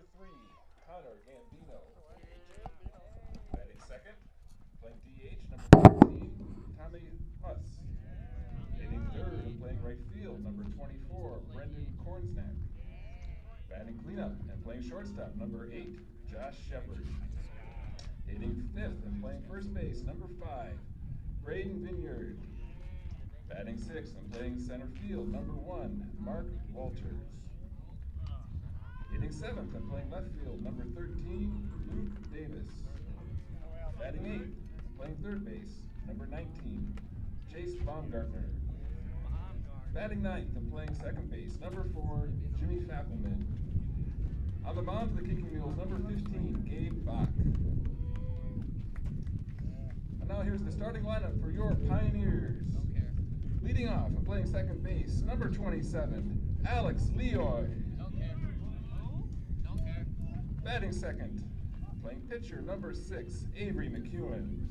number 3, Connor Gambino. Batting second, playing DH, number 14, Tommy Huss. Hitting third and playing right field, number 24, Brendan Kornsnack. Batting cleanup and playing shortstop, number 8, Josh Shepard. Hitting fifth and playing first base, number 5, Braden Vineyard. Batting sixth and playing center field, number 1, Mark Walters. Hitting seventh and playing left field, number 13, Luke Davis. Batting eighth and playing third base, number 19, Chase Baumgartner. Batting ninth and playing second base, number 4, Jimmy Fackelman. On the mound for the Kicking Mules, number 15, Gabe Bach. And now here's the starting lineup for your Pioneers. Leading off and playing second base, number 27, Alex Leoy. Batting second, playing pitcher, number 6, Avery McEwen.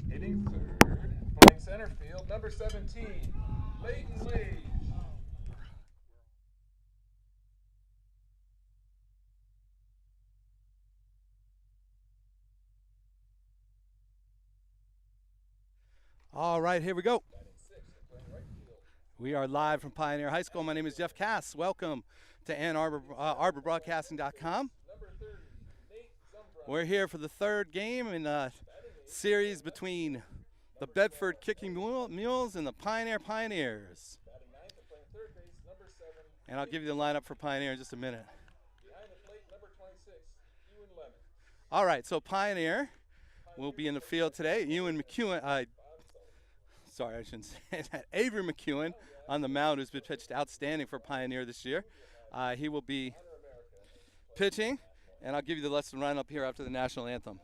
Hitting third, playing center field, number 17, Leighton Lage. All right, here we go. We are live from Pioneer High School. My name is Jeff Cass. Welcome to Ann Arbor, ArborBroadcasting.com. We're here for the third game in a series between the Bedford Kicking Mules and the Pioneer Pioneers. And I'll give you the lineup for Pioneer in just a minute. All right, so Pioneer will be in the field today. Ewan McEwen, sorry, I shouldn't say that. Avery McEwen on the mound, who's been pitched outstanding for Pioneer this year. He will be pitching, and I'll give you the lesson run up here after the national anthem.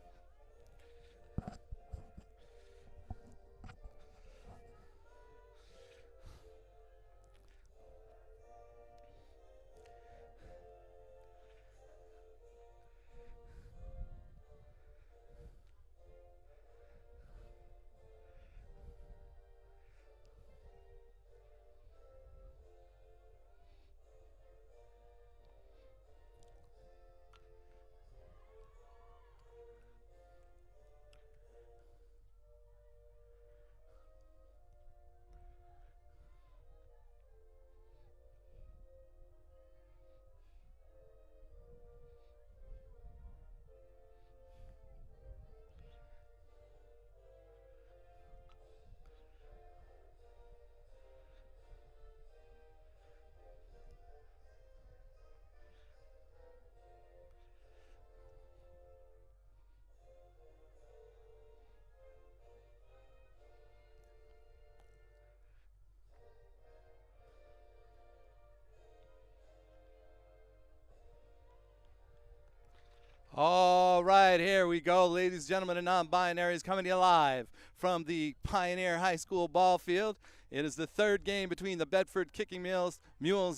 All right, here we go, ladies and gentlemen and non-binaries, coming to you live from the Pioneer High School ball field. It is the third game between the Bedford Kicking Mules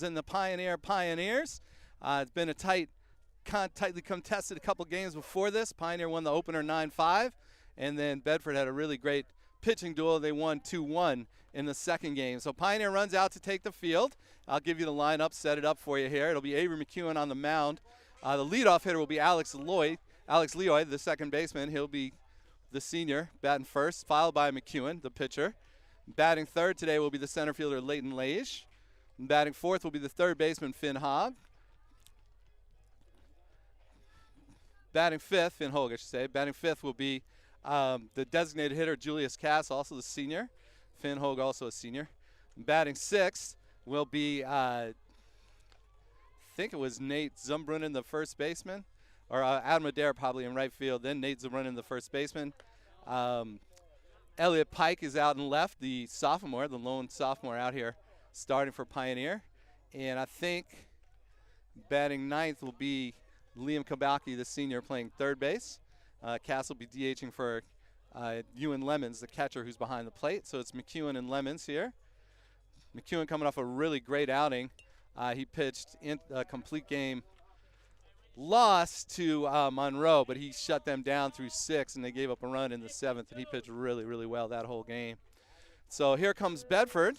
and the Pioneer Pioneers. It's been a tightly contested couple games before this. Pioneer won the opener 9-5, and then Bedford had a really great pitching duel. They won 2-1 in the second game. So Pioneer runs out to take the field. I'll give you the lineup, set it up for you here. It'll be Avery McEwen on the mound. The leadoff hitter will be Alex Leoy, the second baseman. He'll be the senior, batting first, followed by McEwen, the pitcher. Batting third today will be the center fielder, Leighton Lage. Batting fourth will be the third baseman, Finn Hogg. Batting fifth, Finn Hogue, I should say. Batting fifth will be the designated hitter, Julius Cass, also the senior. Finn Hogue, also a senior. Batting sixth will be I think it was Nate Zumbrunnen, the first baseman, or Adam Adair probably in right field, then Nate Zumbrunnen, the first baseman. Elliot Pike is out and left, the sophomore, the lone sophomore out here starting for Pioneer. And I think batting ninth will be Liam Kabaki, the senior, playing third base. Cass will be DHing for Ewan Lemons, the catcher who's behind the plate. So it's McEwen and Lemons here. McEwen coming off a really great outing. He pitched in a complete game loss to Monroe, but he shut them down through 6, and they gave up a run in the 7th, and he pitched really, really well that whole game. So here comes Bedford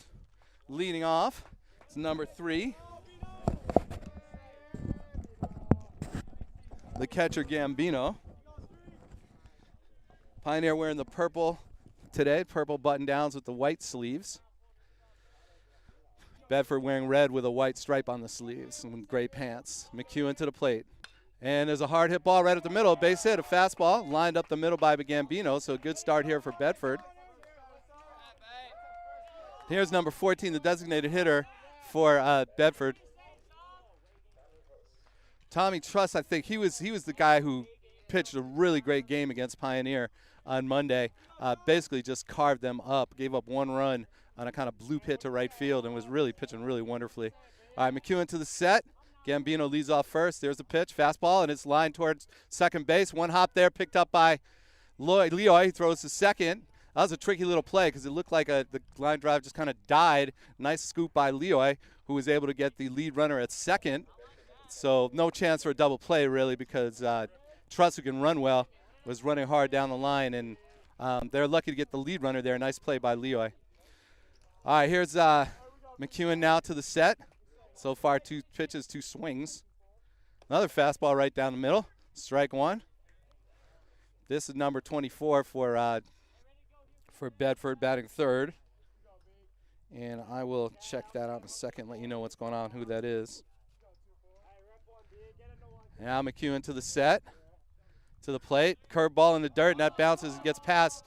leading off. It's number 3. the catcher Gambino. Pioneer wearing the purple today, purple button downs with the white sleeves. Bedford wearing red with a white stripe on the sleeves and gray pants. McEwen to the plate. And there's a hard hit ball right up the middle, base hit, a fastball, lined up the middle by Gambino, so a good start here for Bedford. Here's number 14, the designated hitter for Bedford. Tommy Truss, I think he was the guy who pitched a really great game against Pioneer on Monday. Basically just carved them up, gave up 1 run on a kind of blue hit to right field and was really pitching really wonderfully. All right, McEwen to the set. Gambino leads off first. There's the pitch, fastball, and it's lined towards second base. 1 hop there, picked up by Leoy. He throws to second. That was a tricky little play because it looked like the line drive just kind of died. Nice scoop by Leoy, who was able to get the lead runner at second. So no chance for a double play, really, because Truss, who can run well, was running hard down the line, and they're lucky to get the lead runner there. Nice play by Leoy. All right, here's McEwen now to the set. So far, 2 pitches, 2 swings. Another fastball right down the middle. Strike 1. This is number 24 for Bedford, batting third. And I will check that out in a second, let you know what's going on, who that is. Now McEwen to the set, to the plate. Curveball in the dirt, and that bounces and gets past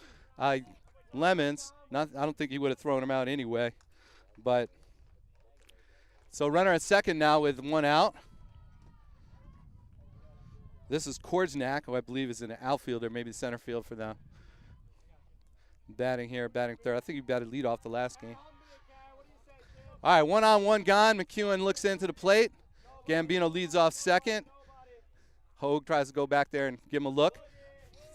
Lemons. I don't think he would have thrown him out anyway. But so runner at second now with 1 out. This is Korsnack, who I believe is an outfielder, maybe center field for them. Batting here, batting third. I think he batted leadoff the last game. All right, 1 on, 1 gone. McEwen looks into the plate. Gambino leads off second. Hogue tries to go back there and give him a look.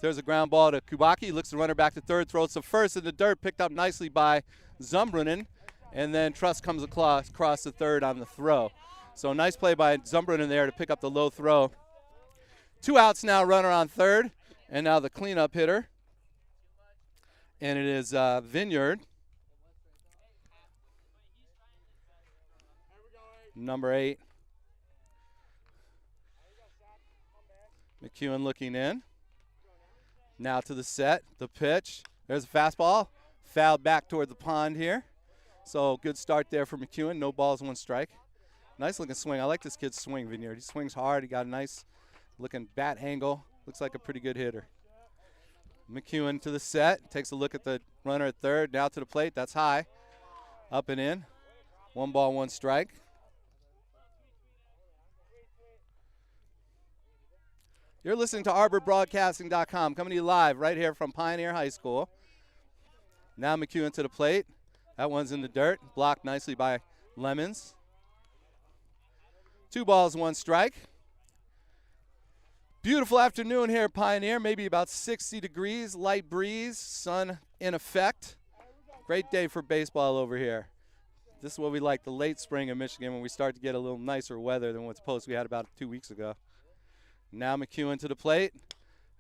There's a ground ball to Kubaki. Looks the runner back to third, throws to first in the dirt, picked up nicely by Zumbrunnen. And then Truss comes across the third on the throw. So nice play by Zumbrunnen there to pick up the low throw. 2 outs now, runner on third. And now the cleanup hitter. And it is Vineyard. Number 8. McEwen looking in. Now to the set, the pitch. There's a fastball. Fouled back toward the pond here. So good start there for McEwen. No balls, 1 strike. Nice looking swing. I like this kid's swing, Vineyard. He swings hard. He got a nice looking bat angle. Looks like a pretty good hitter. McEwen to the set. Takes a look at the runner at third. Now to the plate. That's high. Up and in. 1 ball, 1 strike. You're listening to ArborBroadcasting.com, coming to you live right here from Pioneer High School. Now McEwen to the plate. That one's in the dirt, blocked nicely by Lemons. 2 balls, 1 strike. Beautiful afternoon here at Pioneer, maybe about 60 degrees, light breeze, sun in effect. Great day for baseball over here. This is what we like, the late spring in Michigan, when we start to get a little nicer weather than what's supposed we had about 2 weeks ago. Now McEwen to the plate.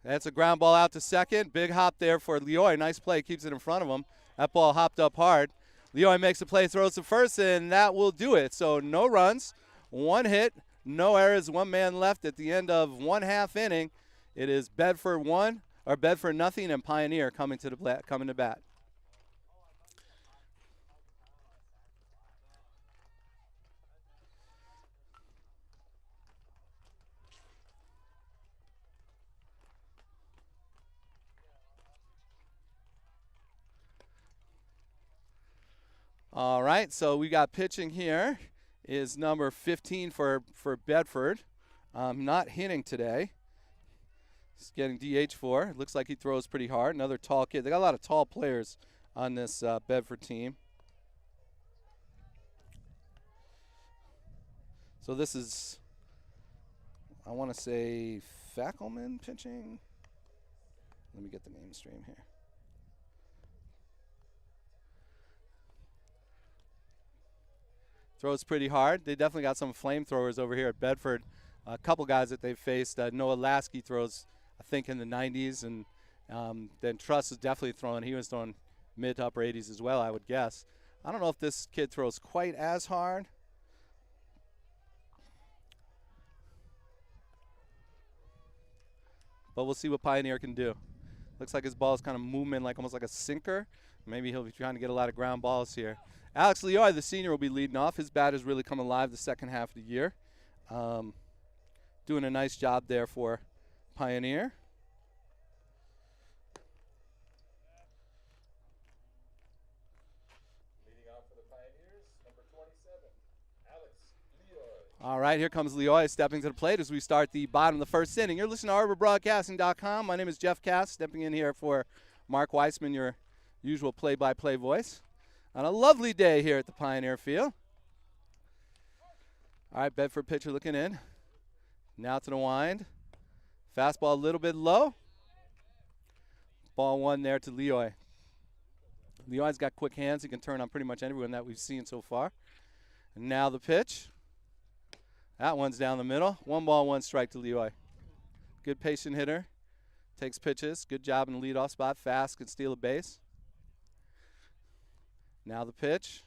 That's a ground ball out to second. Big hop there for Leoy. Nice play, keeps it in front of him. That ball hopped up hard. Leoy makes the play, throws to first, and that will do it. So no runs, 1 hit, no errors, 1 man left at the end of 1/2 inning. It is Bedford 1, or Bedford nothing, and Pioneer coming to bat. All right, so we got pitching here is number 15 for Bedford. Not hitting today. He's getting DH for. Looks like he throws pretty hard. Another tall kid. They got a lot of tall players on this Bedford team. So this is, I want to say, Fackelman pitching. Let me get the name stream here. Throws pretty hard. They definitely got some flamethrowers over here at Bedford. A couple guys that they've faced. Noah Lasky throws, I think, in the 90s. And then Truss is definitely throwing. He was throwing mid to upper 80s as well, I would guess. I don't know if this kid throws quite as hard. but we'll see what Pioneer can do. Looks like his ball is kind of moving like almost like a sinker. Maybe he'll be trying to get a lot of ground balls here. Alex Leoy, the senior, will be leading off. His bat has really come alive the second half of the year. Doing a nice job there for Pioneer. Leading off for the Pioneers, number 27, Alex Leoy. All right, here comes Leoy stepping to the plate as we start the bottom of the first inning. You're listening to ArborBroadcasting.com. My name is Jeff Cass, stepping in here for Mark Weissman, your usual play-by-play voice, on a lovely day here at the Pioneer Field. All right, Bedford pitcher looking in. Now to the wind. Fastball a little bit low. Ball one there to Leoy. Leoy's got quick hands. He can turn on pretty much anyone that we've seen so far. And now the pitch. That one's down the middle. 1-1 strike to Leoy. Good patient hitter. Takes pitches. Good job in the leadoff spot. Fast, can steal a base. Now the pitch.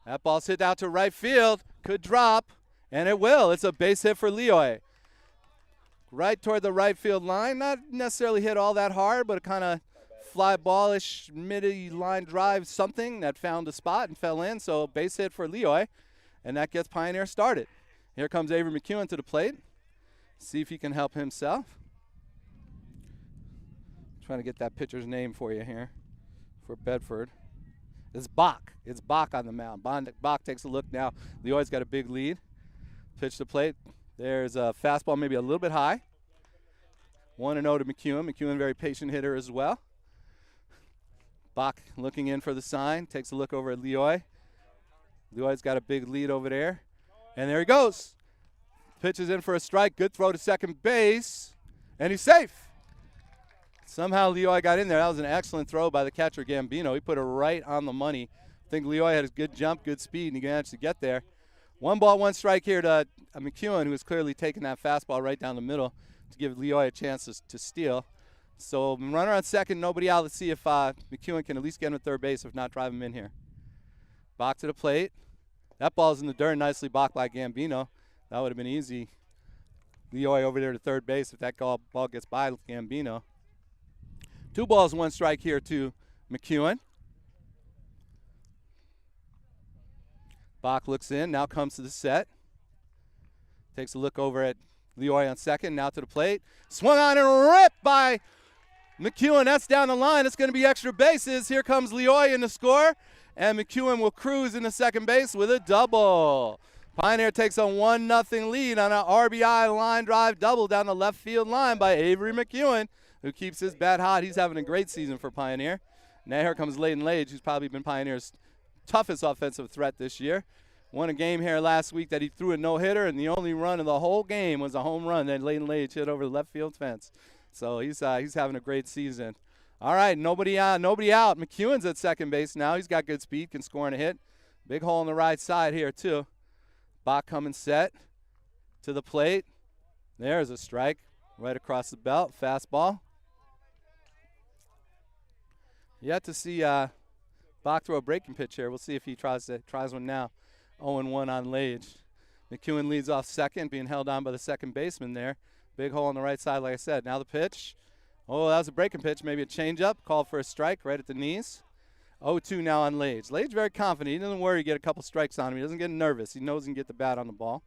That ball's hit out to right field. Could drop. And it will. It's a base hit for Leoy. Right toward the right field line. Not necessarily hit all that hard, but a kind of fly ballish mid-line drive something that found a spot and fell in. So base hit for Leoy. And that gets Pioneer started. Here comes Avery McEwen to the plate. See if he can help himself. Trying to get that pitcher's name for you here for Bedford. It's Bach. It's Bach on the mound. Bach takes a look now. Leoy's got a big lead. Pitch to plate. There's a fastball maybe a little bit high. 1-0 to McEwen. McEwen, very patient hitter as well. Bach looking in for the sign. Takes a look over at Leoy. Leoy's got a big lead over there. And there he goes. Pitches in for a strike. Good throw to second base. And he's safe. Somehow Leoy got in there. That was an excellent throw by the catcher, Gambino. He put it right on the money. I think Leoy had a good jump, good speed, and he managed to get there. 1-1 strike here to McEwen, who was clearly taking that fastball right down the middle to give Leoy a chance to steal. So runner on second, nobody out. Let's see if McEwen can at least get him to third base, if not drive him in here. Bach to the plate. That ball's in the dirt, nicely blocked by Gambino. That would have been easy. Leoy over there to third base if that ball gets by Gambino. 2-1 strike here to McEwen. Bach looks in, now comes to the set. Takes a look over at Leoy on second, now to the plate. Swung on and ripped by McEwen. That's down the line. It's going to be extra bases. Here comes Leoy in the score, and McEwen will cruise into second base with a double. Pioneer takes a 1-0 lead on an RBI line drive double down the left field line by Avery McEwen, who keeps his bat hot. He's having a great season for Pioneer. Now here comes Layden Lage, who's probably been Pioneer's toughest offensive threat this year. Won a game here last week that he threw a no-hitter, and the only run of the whole game was a home run that Layden Lage hit over the left field fence. So he's having a great season. All right, nobody out. McEwen's at second base now. He's got good speed, can score and a hit. Big hole on the right side here too. Bach coming set to the plate. There's a strike right across the belt. Fastball. Yet to see Bach throw a breaking pitch here. We'll see if he tries one now. 0-1 on Lage. McEwen leads off second, being held on by the second baseman there. Big hole on the right side, like I said. Now the pitch. Oh, that was a breaking pitch. Maybe a changeup. Called for a strike right at the knees. 0-2 now on Lage. Lage very confident. He doesn't worry to get a couple strikes on him. He doesn't get nervous. He knows he can get the bat on the ball.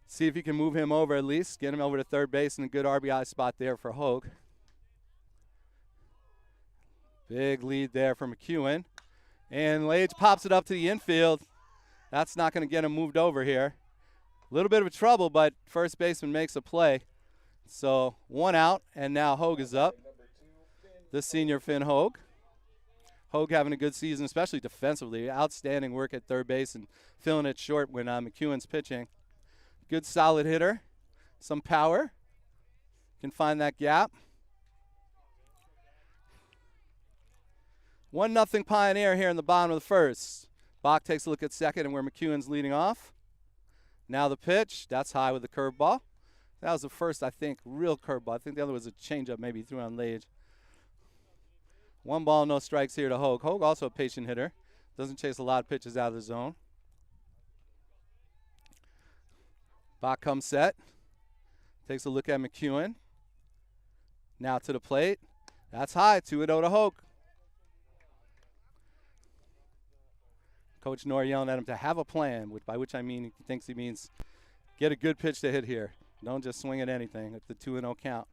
See if he can move him over at least. Get him over to third base in a good RBI spot there for Hogue. Big lead there for McEwen. And Lage pops it up to the infield. That's not going to get him moved over here. A little bit of a trouble, but first baseman makes a play. So 1 out, and now Hogue is up. The senior Finn Hogue. Hogue having a good season, especially defensively. Outstanding work at third base and filling it short when McEwen's pitching. Good solid hitter. Some power. Can find that gap. 1-0 Pioneer here in the bottom of the first. Bach takes a look at second and where McEwen's leading off. Now the pitch. That's high with the curveball. That was the first, I think, real curveball. I think the other was a changeup maybe he threw on Lage. 1 ball, no strikes here to Hogue. Hogue also a patient hitter. Doesn't chase a lot of pitches out of the zone. Bach comes set. Takes a look at McEwen. Now to the plate. That's high, 2-0 to Hogue. Coach Nor yelling at him to have a plan, by which I mean he thinks he means get a good pitch to hit here. Don't just swing at anything at the 2-0 count.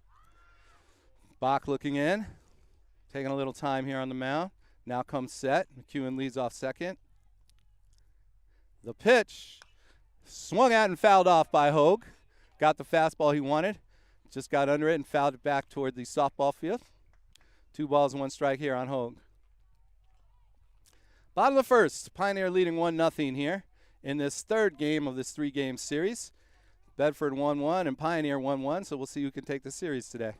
Bach looking in, taking a little time here on the mound. Now comes set. McEwen leads off second. The pitch swung at and fouled off by Hogue. Got the fastball he wanted. Just got under it and fouled it back toward the softball field. 2 balls and 1 strike here on Hogue. Bottom of the first, Pioneer leading 1-0 here in this third game of this 3-game series. Bedford 1-1 and Pioneer 1-1, so we'll see who can take the series today.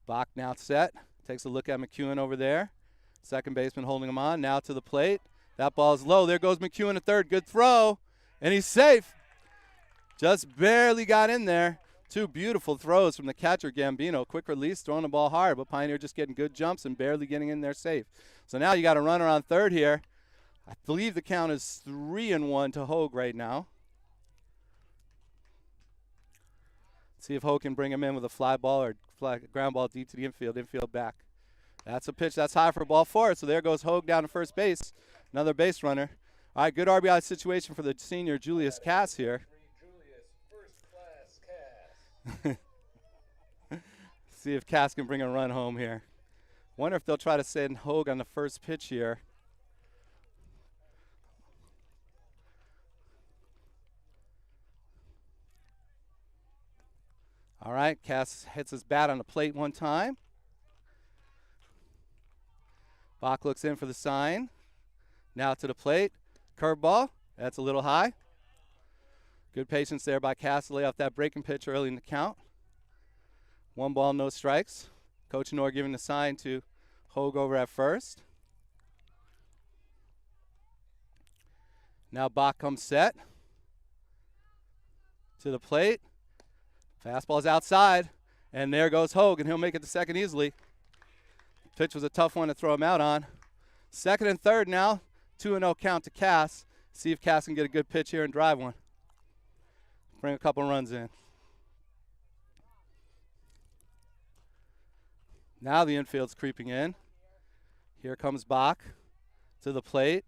Bach now set, takes a look at McEwen over there. Second baseman holding him on, now to the plate. That ball's low, there goes McEwen at third, good throw, and he's safe. Just barely got in there. 2 beautiful throws from the catcher, Gambino. Quick release, throwing the ball hard, but Pioneer just getting good jumps and barely getting in there safe. So now you got a runner on third here. I believe the count is 3-1 to Hogue right now. See if Hogue can bring him in with a fly ball or ground ball deep to the infield back. That's a pitch that's high for ball 4, so there goes Hogue down to first base. Another base runner. All right, good RBI situation for the senior Julius Cass here. See if Cass can bring a run home here. Wonder if they'll try to send Hogue on the first pitch here. All right, Cass hits his bat on the plate one time. Bach looks in for the sign. Now to the plate. Curveball. That's a little high. Good patience there by Cass to lay off that breaking pitch early in the count. 1 ball, no strikes. Coach Nor giving the sign to Hogue over at first. Now Bach comes set. To the plate. Fastball's outside. And there goes Hogue, and he'll make it to second easily. Pitch was a tough one to throw him out on. Second and third now. 2-0 count to Cass. See if Cass can get a good pitch here and drive one. Bring a couple runs in. Now the infield's creeping in. Here comes Bach to the plate.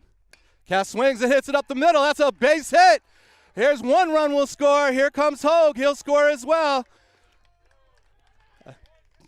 Cass swings and hits it up the middle. That's a base hit. Here's 1 run we'll score. Here comes Hogue. He'll score as well.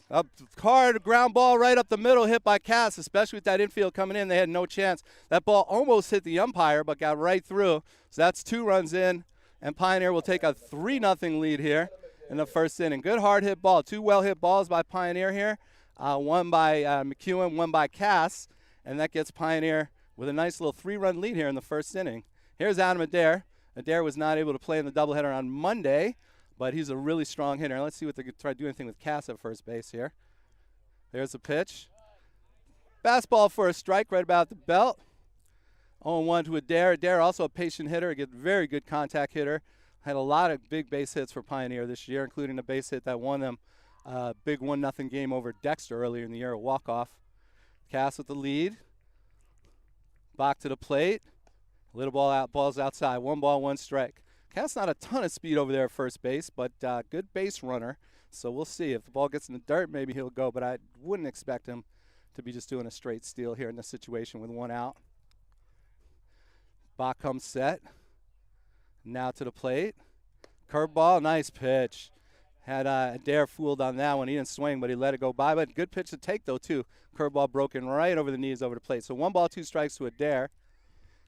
A hard ground ball right up the middle hit by Cass, especially with that infield coming in. They had no chance. That ball almost hit the umpire but got right through. So that's 2 runs in. And Pioneer will take a 3-0 lead here in the first inning. Good hard hit ball. 2 well hit balls by Pioneer here. One by McEwen, one by Cass. And that gets Pioneer with a nice little 3-run lead here in the first inning. Here's Adam Adair. Adair was not able to play in the doubleheader on Monday, but he's a really strong hitter. Let's see what they could try to do anything with Cass at first base here. There's the pitch. Fastball for a strike right about the belt. 0-1 to Adair. Adair also a patient hitter, a very good contact hitter. Had a lot of big base hits for Pioneer this year, including a base hit that won them a big 1-0 game over Dexter earlier in the year, a walk-off. Cass with the lead. Bach to the plate. Little ball out, ball's outside. 1 ball, 1 strike. Cass not a ton of speed over there at first base, but good base runner. So we'll see. If the ball gets in the dirt, maybe he'll go, but I wouldn't expect him to be just doing a straight steal here in this situation with 1 out. Bach comes set. Now to the plate. Curveball, nice pitch. Had Adair fooled on that one. He didn't swing, but he let it go by. But good pitch to take, though, too. Curveball broken right over the knees over the plate. So 1 ball, 2 strikes to Adair.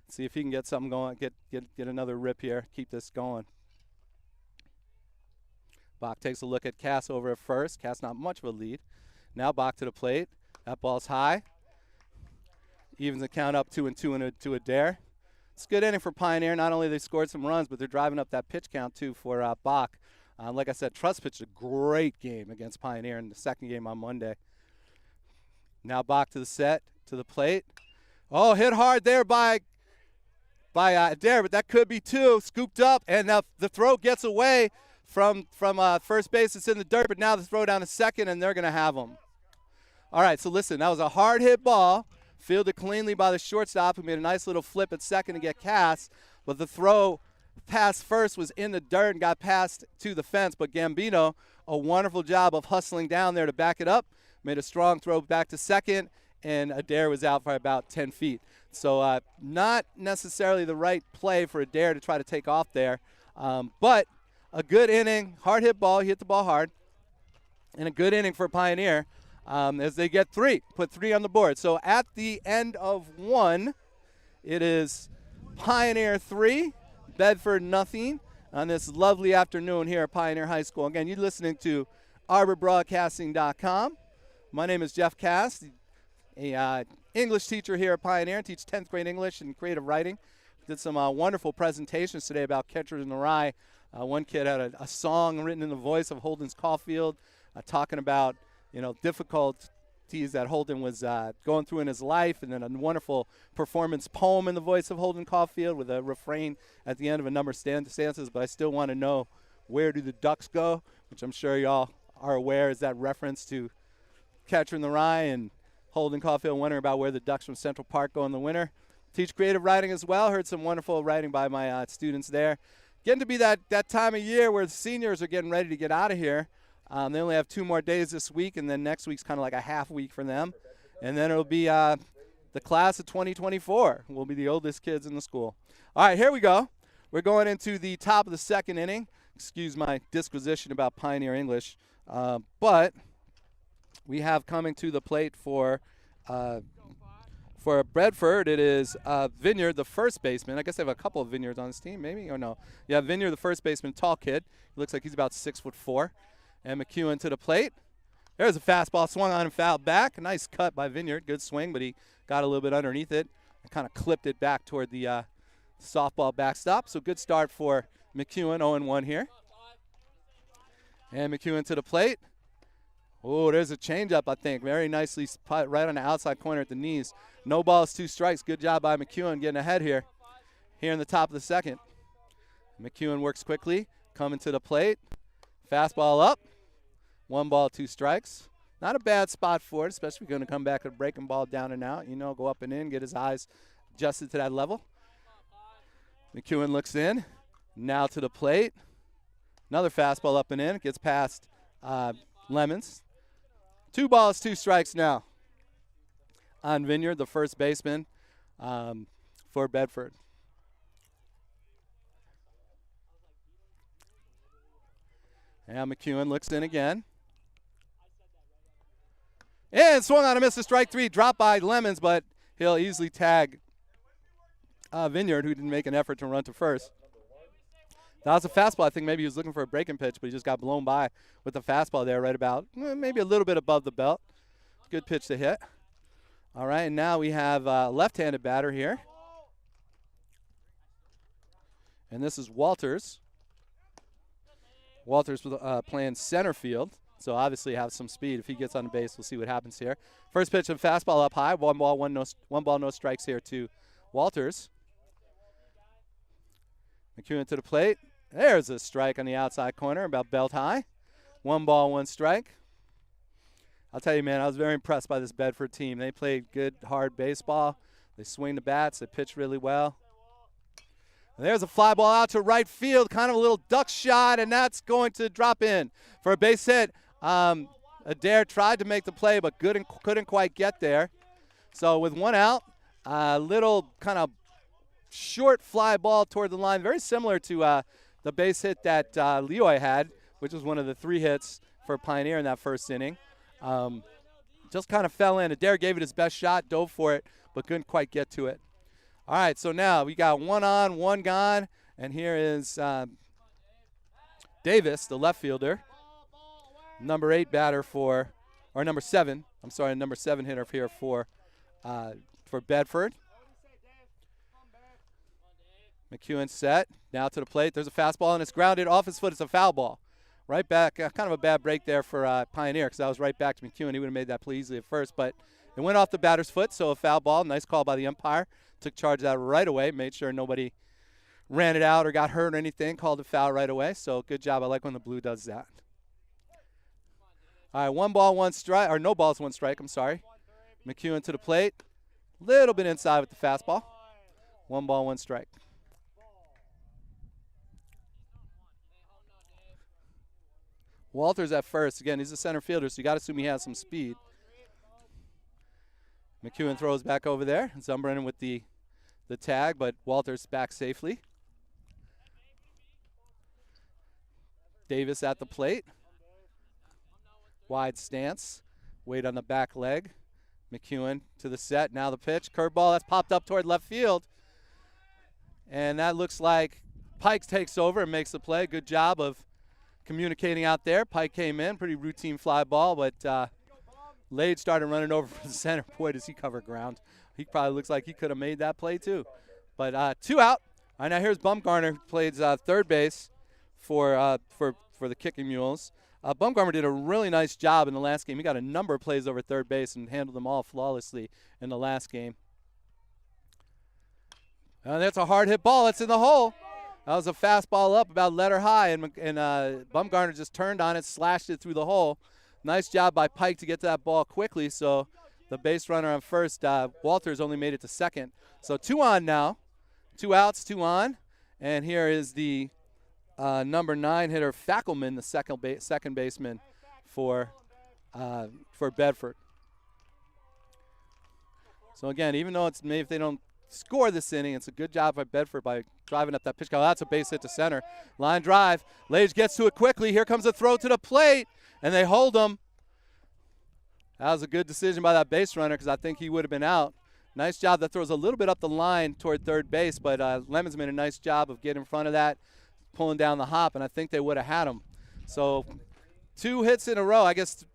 See if he can get something going, get another rip here, keep this going. Bach takes a look at Cass over at first. Cass not much of a lead. Now Bach to the plate. That ball's high. Evens the count up 2-2 to Adair. It's a good inning for Pioneer. Not only they scored some runs, but they're driving up that pitch count, too, for Bach. Like I said, Truss pitched a great game against Pioneer in the second game on Monday. Now Bach to the set, to the plate. Oh, hit hard there by Adair, but that could be 2. Scooped up, and the throw gets away from first base. It's in the dirt, but now the throw down to second, and they're going to have him. All right, so listen, that was a hard hit ball. Fielded cleanly by the shortstop, who made a nice little flip at second to get Cass, but the throw pass first was in the dirt and got passed to the fence, but Gambino, a wonderful job of hustling down there to back it up, made a strong throw back to second, and Adair was out for about 10 feet. So not necessarily the right play for Adair to try to take off there, but a good inning, hard hit ball, he hit the ball hard, and a good inning for Pioneer as they get put three on the board. So at the end of one, it is Pioneer 3, Bedford nothing on this lovely afternoon here at Pioneer High School. Again, you're listening to ArborBroadcasting.com. My name is Jeff Cast, a English teacher here at Pioneer. I teach 10th grade English and creative writing. Did some wonderful presentations today about catchers in the rye. One kid had a song written in the voice of Holden Caulfield, talking about difficulties that Holden was going through in his life, and then a wonderful performance poem in the voice of Holden Caulfield with a refrain at the end of a number of stanzas. But I still want to know, where do the ducks go? Which I'm sure y'all are aware is that reference to Catcher in the Rye and Holden Caulfield wondering about where the ducks from Central Park go in the winter. Teach creative writing as well. Heard some wonderful writing by my students there. Getting to be that time of year where the seniors are getting ready to get out of here. They only have 2 more days this week, and then next week's kind of like a half week for them. And then it'll be the class of 2024 will be the oldest kids in the school. All right, here we go. We're going into the top of the second inning. Excuse my disquisition about Pioneer English. But we have coming to the plate for Bedford, it is Vineyard, the first baseman. I guess they have a couple of Vineyards on this team, maybe, or no. Yeah, Vineyard, the first baseman, tall kid. He looks like he's about 6'4". And McEwen to the plate. There's a fastball swung on and fouled back. A nice cut by Vineyard. Good swing, but he got a little bit underneath it and kind of clipped it back toward the softball backstop. So good start for McEwen, 0-1 here. And McEwen to the plate. Oh, there's a changeup, I think. Very nicely put right on the outside corner at the knees. No balls, 2 strikes. Good job by McEwen getting ahead here in the top of the second. McEwen works quickly, coming to the plate. Fastball up. 1 ball, 2 strikes. Not a bad spot for it, especially going to come back with a breaking ball down and out. Go up and in, get his eyes adjusted to that level. McEwen looks in. Now to the plate. Another fastball up and in. Gets past Lemons. 2 balls, 2 strikes now on Vineyard, the first baseman for Bedford. And McEwen looks in again. And swung on and missed a strike 3. Dropped by Lemons, but he'll easily tag Vineyard, who didn't make an effort to run to first. That was a fastball. I think maybe he was looking for a breaking pitch, but he just got blown by with the fastball there right about maybe a little bit above the belt. Good pitch to hit. All right, and now we have a left-handed batter here. And this is Walters. Walters playing center field, so obviously has some speed. If he gets on the base, we'll see what happens here. First pitch of fastball up high. 1 ball, no strikes here to Walters. McEwen to the plate. There's a strike on the outside corner, about belt high. 1 ball, 1 strike. I'll tell you, man, I was very impressed by this Bedford team. They played good, hard baseball. They swing the bats. They pitch really well. And there's a fly ball out to right field, kind of a little duck shot, and that's going to drop in for a base hit. Adair tried to make the play, but couldn't quite get there. So with 1 out, a little kind of short fly ball toward the line, very similar to the base hit that Leroy had, which was one of the 3 hits for Pioneer in that first inning. Just kind of fell in. Adair gave it his best shot, dove for it, but couldn't quite get to it. All right, so now we got 1 on, 1 gone, and here is Davis, the left fielder, number 8 batter number 7 hitter here for Bedford. McEwen set, now to the plate. There's a fastball, and it's grounded off his foot. It's a foul ball. Right back, kind of a bad break there for Pioneer, because that was right back to McEwen. He would have made that play easily at first, but it went off the batter's foot, so a foul ball. Nice call by the umpire. Took charge of that right away, made sure nobody ran it out or got hurt or anything, called it foul right away. So good job. I like when the blue does that. All right, 1 ball, 1 strike, or no balls, 1 strike, I'm sorry. McEwen to the plate. Little bit inside with the fastball. 1 ball, 1 strike. Walters at first. Again, he's a center fielder, so you got to assume he has some speed. McEwen throws back over there. Zumbrennan with the tag, but Walters back safely. Davis at the plate. Wide stance. Weight on the back leg. McEwen to the set. Now the pitch. Curveball that's popped up toward left field. And that looks like Pike takes over and makes the play. Good job of communicating out there. Pike came in. Pretty routine fly ball, but Lade started running over for the center. Boy, does he cover ground. He probably looks like he could have made that play too. But 2 out. All right, now here's Bumgarner, who plays third base for the Kicking Mules. Bumgarner did a really nice job in the last game. He got a number of plays over third base and handled them all flawlessly in the last game. That's a hard hit ball. It's in the hole. That was a fastball up about letter high, and Bumgarner just turned on it, slashed it through the hole. Nice job by Pike to get to that ball quickly, so the base runner on first, Walters, only made it to second. So 2 on now. 2 outs, 2 on. And here is the number 9 hitter, Fackelman, the second baseman for Bedford. So again, even though it's maybe if they don't score this inning, it's a good job by Bedford by driving up that pitch. Oh, that's a base hit to center. Line drive. Lage gets to it quickly. Here comes a throw to the plate, and they hold him. That was a good decision by that base runner because I think he would have been out. Nice job. That throws a little bit up the line toward third base, but Lemons made a nice job of getting in front of that, pulling down the hop, and I think they would have had him. So 2 hits in a row. I guess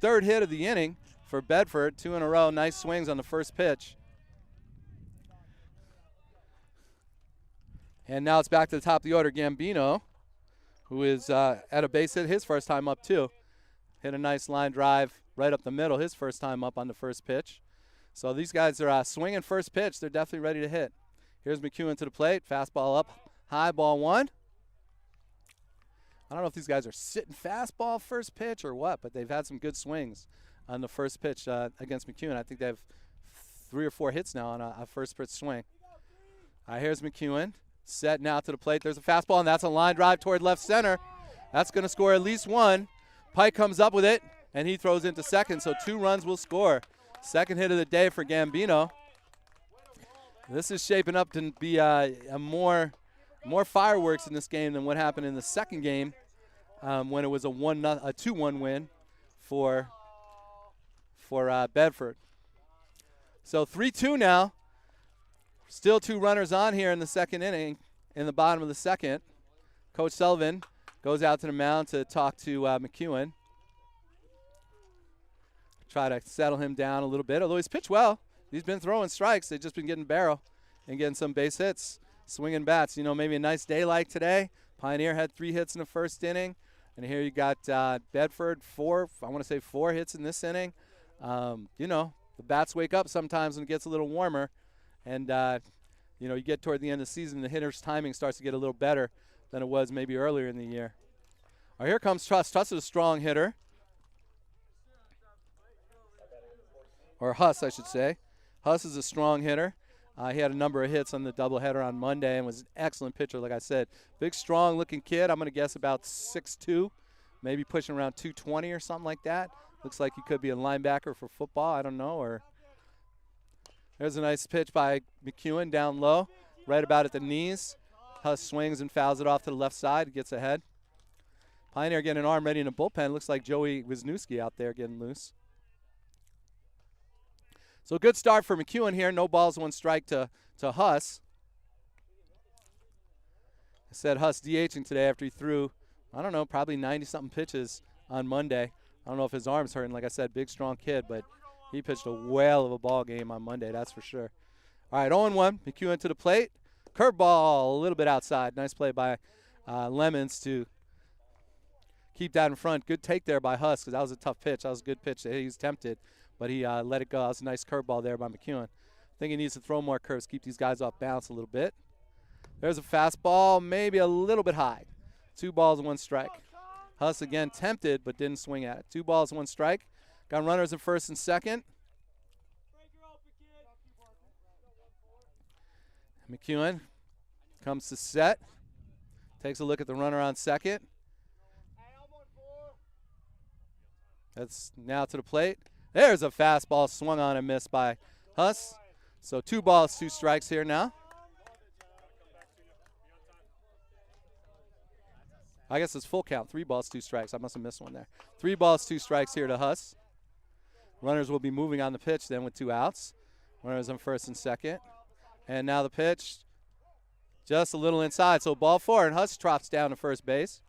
third hit of the inning for Bedford. 2 in a row. Nice swings on the first pitch. And now it's back to the top of the order. Gambino, who is at a base hit his first time up too. Hit a nice line drive right up the middle his first time up on the first pitch. So these guys are swinging first pitch. They're definitely ready to hit. Here's McEwen to the plate. Fastball up high, ball 1. I don't know if these guys are sitting fastball first pitch or what, but they've had some good swings on the first pitch against McEwen. I think they have 3 or 4 hits now on a first pitch swing. All right, here's McEwen. Set now to the plate. There's a fastball, and that's a line drive toward left center. That's going to score at least 1. Pike comes up with it, and he throws into second, so 2 runs will score. Second hit of the day for Gambino. This is shaping up to be more fireworks in this game than what happened in the second game when it was a 2-1 win for Bedford. So 3-2 now. Still 2 runners on here in the second inning, in the bottom of the second. Coach Sullivan goes out to the mound to talk to McEwen. Try to settle him down a little bit, although he's pitched well. He's been throwing strikes. They've just been getting barrel and getting some base hits, swinging bats. You know, maybe a nice day like today. Pioneer had 3 hits in the first inning, and here you got Bedford, 4 hits in this inning. You know, the bats wake up sometimes when it gets a little warmer, and, you know, you get toward the end of the season, the hitter's timing starts to get a little better than it was maybe earlier in the year. All right, here comes Truss. Truss is a strong hitter. Or Huss, I should say. Huss is a strong hitter. He had a number of hits on the doubleheader on Monday and was an excellent pitcher, like I said. Big, strong-looking kid. I'm going to guess about 6'2", maybe pushing around 220 or something like that. Looks like he could be a linebacker for football. I don't know. Or there's a nice pitch by McEwen down low, right about at the knees. Huss swings and fouls it off to the left side, gets ahead. Pioneer getting an arm ready in the bullpen. Looks like Joey Wisniewski out there getting loose. So good start for McEwen here. No balls, 1 strike to Huss. I said Huss DHing today after he threw, I don't know, probably 90-something pitches on Monday. I don't know if his arm's hurting. Like I said, big, strong kid, but he pitched a whale of a ball game on Monday, that's for sure. All right, 0-1. McEwen to the plate. Curveball a little bit outside. Nice play by Lemons to keep that in front. Good take there by Huss because that was a tough pitch. That was a good pitch. He was tempted, but he let it go. That was a nice curveball there by McEwen. I think he needs to throw more curves, keep these guys off balance a little bit. There's a fastball, maybe a little bit high. 2 balls, 1 strike. Huss again tempted, but didn't swing at it. 2 balls, 1 strike. Got runners at first and second. McEwen comes to set. Takes a look at the runner on second. That's now to the plate. There's a fastball swung on and missed by Huss. So 2 balls, 2 strikes here now. I guess it's full count. 3 balls, 2 strikes. I must have missed one there. 3 balls, 2 strikes here to Huss. Runners will be moving on the pitch then with 2 outs. Runners on first and second. And now the pitch just a little inside. So ball 4, and Huss trots down to first base.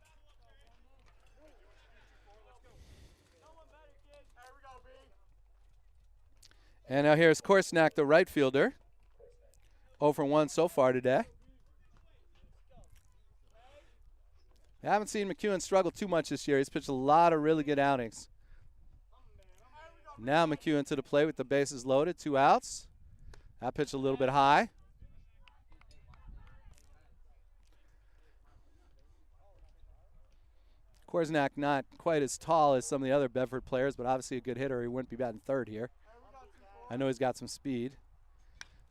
And now here's Korsnack, the right fielder. 0 for 1 so far today. I haven't seen McEwen struggle too much this year. He's pitched a lot of really good outings. Now McEwen to the plate with the bases loaded, 2 outs. That pitch a little bit high. Korsnack not quite as tall as some of the other Bedford players, but obviously a good hitter. He wouldn't be batting third here. I know he's got some speed.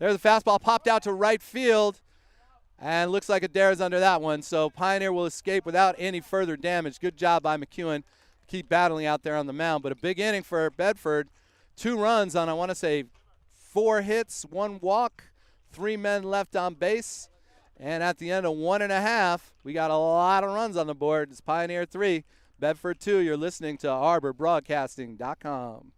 There's a fastball popped out to right field, and looks like Adair's under that one. So Pioneer will escape without any further damage. Good job by McEwen. Keep battling out there on the mound. But a big inning for Bedford. 2 runs on, I want to say, 4 hits, 1 walk, 3 men left on base. And at the end of 1.5, we got a lot of runs on the board. It's Pioneer 3, Bedford 2. You're listening to ArborBroadcasting.com.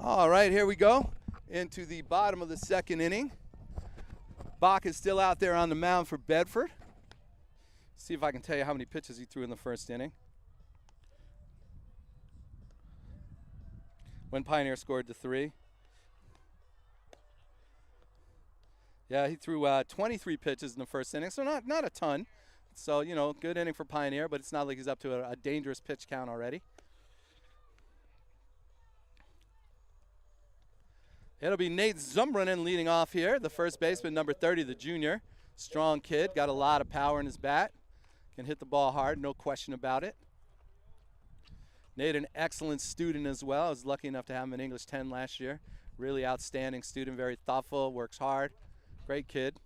All right, here we go into the bottom of the 2nd inning. Bach is still out there on the mound for Bedford. See if I can tell you how many pitches he threw in the 1st inning. When Pioneer scored the 3. Yeah, he threw 23 pitches in the 1st inning, so not a ton. So, you know, good inning for Pioneer, but it's not like he's up to a dangerous pitch count already. It'll be Nate Zumbrunnen leading off here, the first baseman, number 30, the junior. Strong kid, got a lot of power in his bat. Can hit the ball hard, no question about it. Nate, an excellent student as well. I was lucky enough to have him in English 10 last year. Really outstanding student, very thoughtful, works hard. Great kid.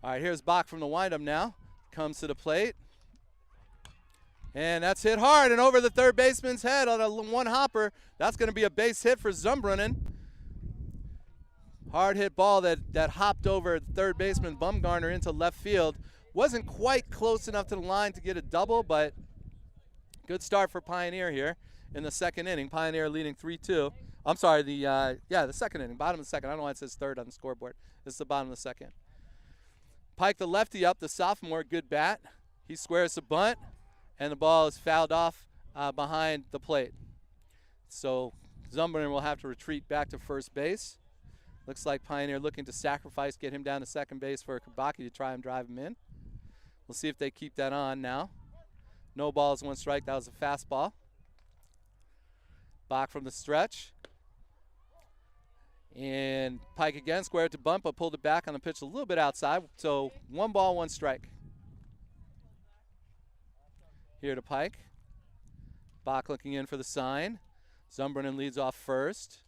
All right, here's Bach from the windup now. Comes to the plate. And that's hit hard and over the third baseman's head on a 1 hopper. That's going to be a base hit for Zumbrunnen. Hard hit ball that hopped over third baseman Bumgarner into left field. Wasn't quite close enough to the line to get a double, but good start for Pioneer here in the 2nd inning. Pioneer leading 3-2. I'm sorry, the 2nd inning, bottom of the 2nd. I don't know why it says 3rd on the scoreboard. It's the bottom of the 2nd. Pike, the lefty up, the sophomore, good bat. He squares the bunt, and the ball is fouled off behind the plate. So Zumbrunnen will have to retreat back to first base. Looks like Pioneer looking to sacrifice, get him down to second base for Kabaki to try and drive him in. We'll see if they keep that on now. No balls, 1 strike. That was a fastball. Bach from the stretch. And Pike again, squared to bunt, but pulled it back on the pitch a little bit outside. So 1 ball, 1 strike. Here to Pike. Bach looking in for the sign. Zumbrunnen leads off first.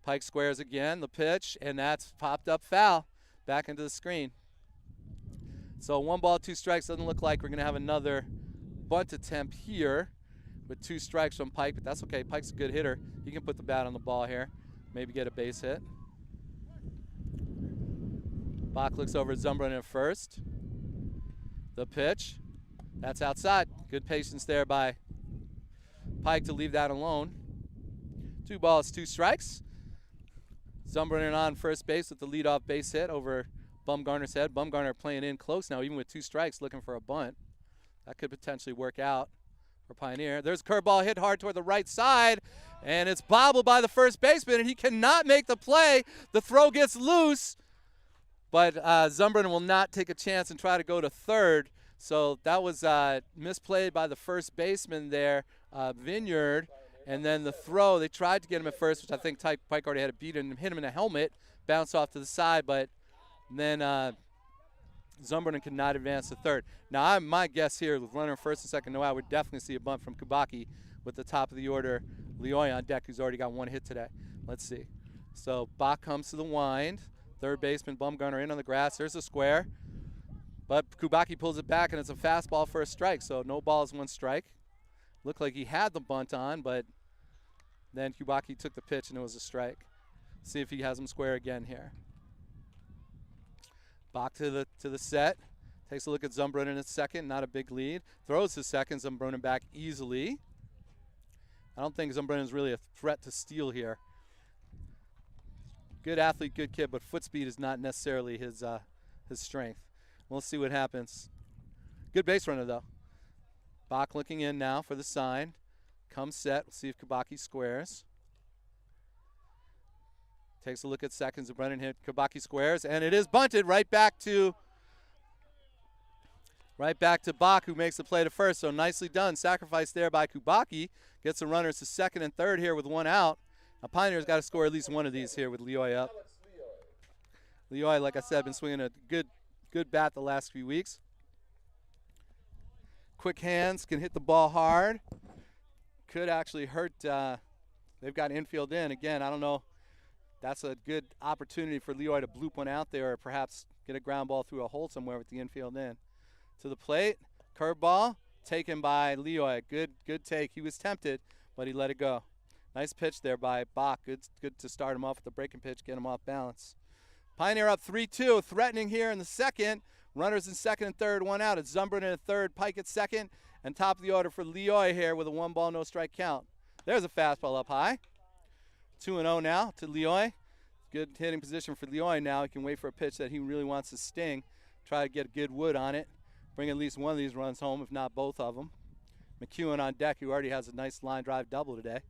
Pike squares again, the pitch, and that's popped up foul back into the screen. So 1 ball, 2 strikes. Doesn't look like we're going to have another bunt attempt here with 2 strikes from Pike, but that's okay. Pike's a good hitter. He can put the bat on the ball here, maybe get a base hit. Bach looks over at Zumbrunnen at first. The pitch, that's outside. Good patience there by Pike to leave that alone. 2 balls, 2 strikes. Zumbrunner on first base with the leadoff base hit over Bumgarner's head. Bumgarner playing in close now, even with 2 strikes, looking for a bunt. That could potentially work out for Pioneer. There's a curveball hit hard toward the right side, and it's bobbled by the first baseman, and he cannot make the play. The throw gets loose, but Zumbrunner will not take a chance and try to go to third. So that was misplayed by the first baseman there, Vineyard. And then the throw, they tried to get him at first, which I think Pike already had a beat and hit him in the helmet, bounced off to the side, but then Zumbrunner could not advance to third. Now, my guess here, with runner first and second, no out, would definitely see a bunt from Kubaki with the top of the order, Leoy on deck, who's already got 1 hit today. Let's see. So Bach comes to the wind. Third baseman Bumgarner in on the grass. There's a square. But Kubaki pulls it back, and it's a fastball for a strike. So no balls, 1 strike. Looked like he had the bunt on, but then Kubaki took the pitch, and it was a strike. See if he has him square again here. Bach to the set. Takes a look at Zumbrunner at second. Not a big lead. Throws to second. Zumbrunner back easily. I don't think Zumbrunner is really a threat to steal here. Good athlete, good kid, but foot speed is not necessarily his strength. We'll see what happens. Good base runner, though. Bach looking in now for the sign. Comes set. We'll see if Kubaki squares. Takes a look at seconds. Zumbrunner hit. Kubaki squares, and it is bunted right back to Bach, who makes the play to first. So nicely done. Sacrifice there by Kubaki. Gets the runners to second and third here with 1 out. Now Pioneer's got to score at least one of these here with Leoy up. Leoy, like I said, been swinging a good bat the last few weeks. Quick hands, can hit the ball hard. Could actually hurt. They've got infield in. Again, I don't know. That's a good opportunity for Leoy to bloop one out there or perhaps get a ground ball through a hole somewhere with the infield in. To the plate, curveball, taken by Leoy. Good take. He was tempted, but he let it go. Nice pitch there by Bach. Good to start him off with the breaking pitch, get him off balance. Pioneer up 3-2, threatening here in the second. Runners in second and third, 1 out. It's Zumbrunner at third, Pike at second, and top of the order for Leoy here with a 1 ball, no strike count. There's a fastball up high. 2-0 now to Leoy. Good hitting position for Leoy now. He can wait for a pitch that he really wants to sting. Try to get a good wood on it. Bring at least one of these runs home, if not both of them. McEwen on deck, who already has a nice line drive double today.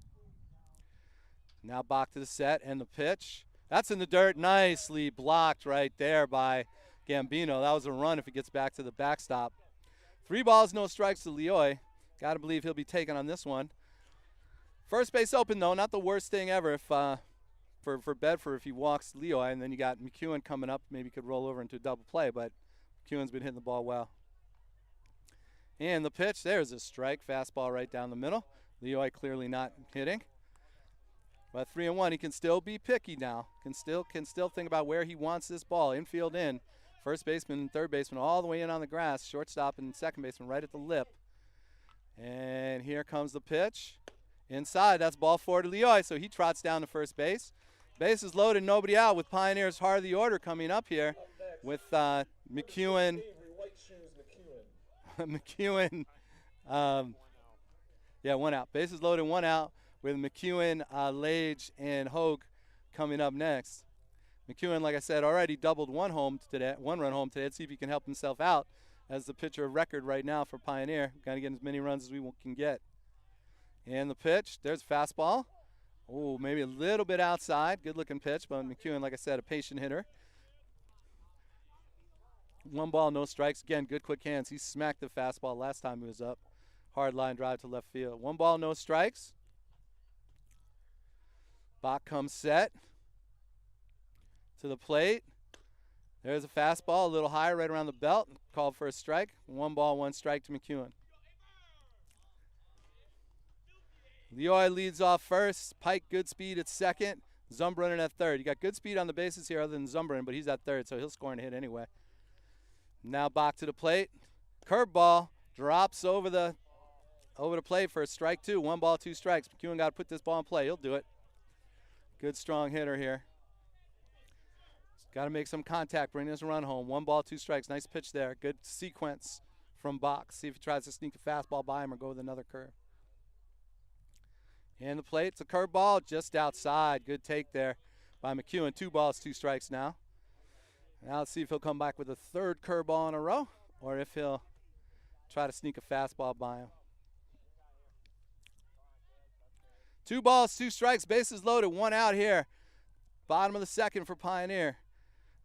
Now Bach to the set and the pitch. That's in the dirt. Nicely blocked right there by Gambino. That was a run if it gets back to the backstop. 3 balls, no strikes to Leoy. Got to believe he'll be taken on this one. First base open, though. Not the worst thing ever if for Bedford if he walks Leoy. And then you got McEwen coming up. Maybe could roll over into a double play, but McEwen's been hitting the ball well. And the pitch, there's a strike. Fastball right down the middle. Leoy clearly not hitting. But 3-1, he can still be picky now. Can still think about where he wants this ball. Infield in. First baseman and third baseman all the way in on the grass. Shortstop and second baseman right at the lip. And here comes the pitch. Inside, that's ball 4 to Leoy, so he trots down to first base. Base is loaded, nobody out with Pioneer's heart of the order coming up here with McEwen. McEwen, 1 out. Base is loaded, 1 out with McEwen, Lage, and Hogue coming up next. McEwen, like I said, already doubled 1 run home today. Let's see if he can help himself out as the pitcher of record right now for Pioneer. Got to get as many runs as we can get. And the pitch, there's a fastball. Oh, maybe a little bit outside. Good-looking pitch, but McEwen, like I said, a patient hitter. 1 ball, no strikes. Again, good quick hands. He smacked the fastball last time he was up. Hard line drive to left field. 1 ball, no strikes. Bach comes set to the plate. There's a fastball, a little higher right around the belt. Called for a strike. 1 ball, 1 strike to McEwen. Leoy leads off first. Pike, good speed at second. Zumbrunner at third. You got good speed on the bases here other than Zumbrunner, but he's at third, so he'll score and hit anyway. Now Bach to the plate. Curveball drops over the plate for a strike 2. 1 ball, 2 strikes. McEwen got to put this ball in play. He'll do it. Good strong hitter here. Got to make some contact, bring this run home. 1 ball, 2 strikes. Nice pitch there. Good sequence from Bach. See if he tries to sneak a fastball by him or go with another curve. And the plate, it's a curveball just outside. Good take there by McEwen. 2 balls, 2 strikes now. Now let's see if he'll come back with a third curveball in a row or if he'll try to sneak a fastball by him. 2 balls, 2 strikes, bases loaded, 1 out here. Bottom of the second for Pioneer.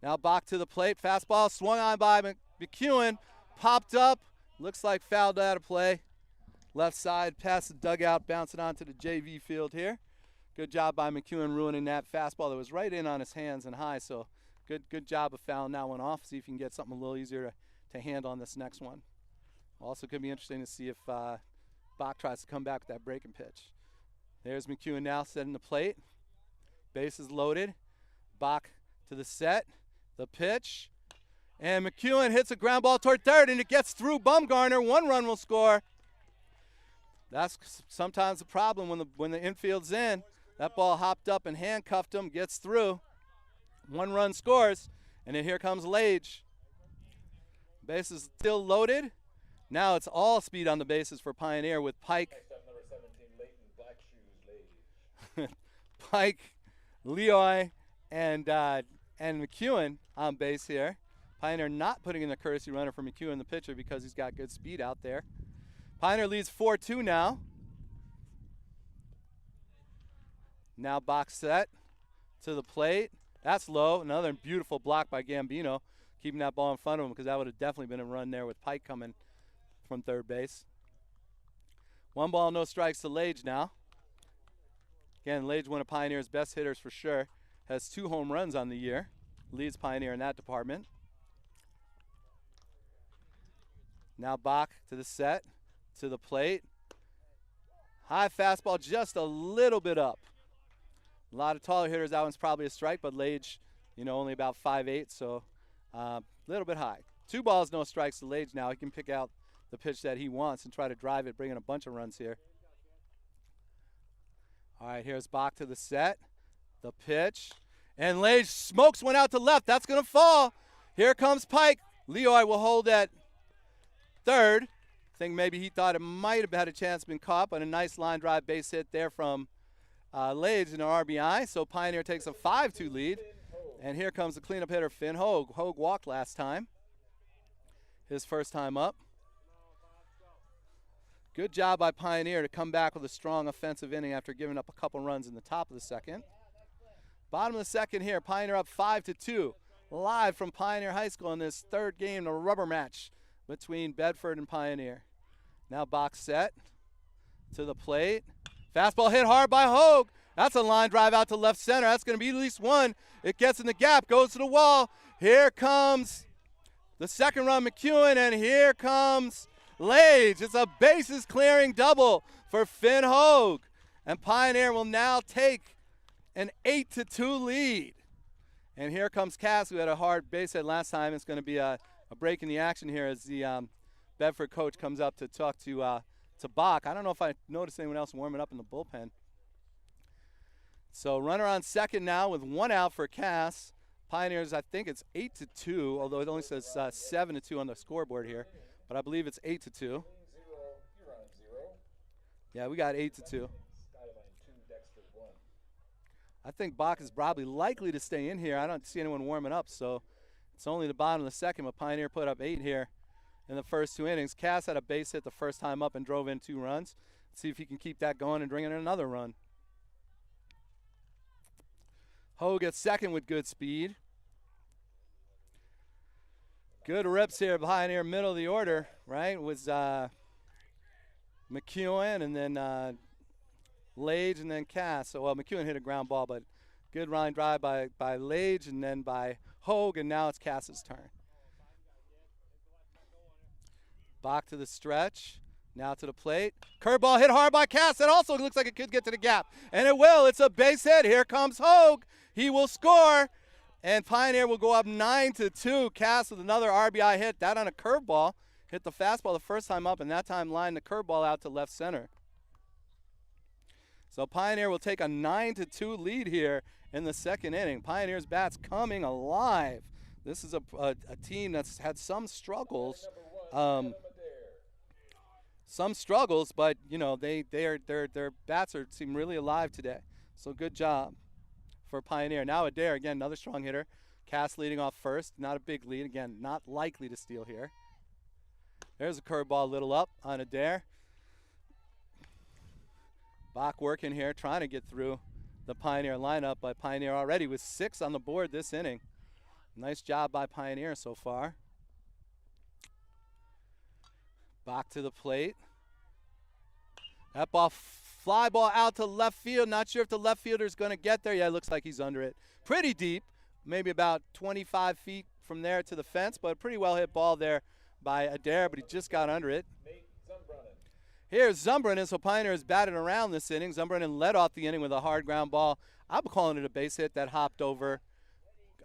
Now Bach to the plate, fastball swung on by McEwen, popped up, looks like fouled out of play. Left side, past the dugout, bouncing onto the JV field here. Good job by McEwen ruining that fastball that was right in on his hands and high, so good job of fouling that one off. See if you can get something a little easier to handle on this next one. Also could be interesting to see if Bach tries to come back with that breaking pitch. There's McEwen now setting the plate. Bases loaded. Bach to the set. The pitch. And McEwen hits a ground ball toward third, and it gets through Bumgarner. 1 run will score. That's sometimes the problem when the infield's in. That ball hopped up and handcuffed him, gets through. 1 run scores, and then here comes Lage. Bases still loaded. Now it's all speed on the bases for Pioneer with Pike. Number 17, Black Shoes, Pike, Leoy, and McEwen on base here. Pioneer not putting in the courtesy runner for McEwen, the pitcher, because he's got good speed out there. Pioneer leads 4-2 now. Now Bach set to the plate. That's low. Another beautiful block by Gambino, keeping that ball in front of him because that would have definitely been a run there with Pike coming from third base. 1 ball, no strikes to Lage now. Again, Lage, one of Pioneer's best hitters for sure. Has 2 home runs on the year. Leads Pioneer in that department. Now Bach to the set, to the plate. High fastball, just a little bit up. A lot of taller hitters, that one's probably a strike, but Lage, only about 5'8", so a little bit high. 2 balls, no strikes to Lage now. He can pick out the pitch that he wants and try to drive it, bring in a bunch of runs here. All right, here's Bach to the set, the pitch, and Lage smokes one out to left. That's going to fall. Here comes Pike. Leoy will hold at third. I think maybe he thought it might have had a chance been caught, but a nice line drive base hit there from Lage in an RBI. So Pioneer takes a 5-2 lead. And here comes the cleanup hitter, Finn Hogue. Hogue walked last time. His first time up. Good job by Pioneer to come back with a strong offensive inning after giving up a couple runs in the top of the second. Bottom of the second here, Pioneer up 5-2. Live from Pioneer High School in this third game, the rubber match between Bedford and Pioneer. Now Bach set to the plate. Fastball hit hard by Hogue. That's a line drive out to left center. That's going to be at least 1. It gets in the gap, goes to the wall. Here comes the second run, McEwen, and here comes Lage. It's a bases clearing double for Finn Hogue. And Pioneer will now take an 8-2 lead. And here comes Cass, who had a hard base hit last time. It's going to be a break in the action here as the Bedford coach comes up to talk to Bach. I don't know if I noticed anyone else warming up in the bullpen. So runner on second now with 1 out for Cass. Pioneers, I think it's 8-2, although it only says 7-2 on the scoreboard here. But I believe it's 8-2. Yeah, we got 8-2. I think Bach is probably likely to stay in here. I don't see anyone warming up, so it's only the bottom of the second, but Pioneer put up 8 here in the first 2 innings. Cass had a base hit the first time up and drove in 2 runs. Let's see if he can keep that going and bring in another run. Hogue gets second with good speed. Good rips here, Pioneer middle of the order, right? Was McEwen and then Lage and then Cass. So, well, McEwen hit a ground ball, but good line drive by Lage and then by Hogue, and now it's Cass's turn. Bach to the stretch. Now to the plate. Curveball hit hard by Cass. That also looks like it could get to the gap. And it will. It's a base hit. Here comes Hogue. He will score. And Pioneer will go up 9-2. Cass with another RBI hit. That on a curveball. Hit the fastball the first time up, and that time lined the curveball out to left center. So Pioneer will take a 9-2 lead here in the second inning. Pioneer's bats coming alive. This is a team that's had some struggles. some struggles, but their bats seem really alive today. So good job for Pioneer. Now Adair, again, another strong hitter. Cass leading off first. Not a big lead. Again, not likely to steal here. There's a curveball a little up on Adair. Bach working here, trying to get through the Pioneer lineup, but Pioneer already with 6 on the board this inning. Nice job by Pioneer so far. Bach to the plate. That ball, fly ball out to left field. Not sure if the left fielder's going to get there. Yeah, it looks like he's under it. Pretty deep, maybe about 25 feet from there to the fence, but a pretty well hit ball there by Adair, but he just got under it. Here's Zumbrinen, so Pioneer has batted around this inning. Zumbrinen led off the inning with a hard ground ball. I'm calling it a base hit that hopped over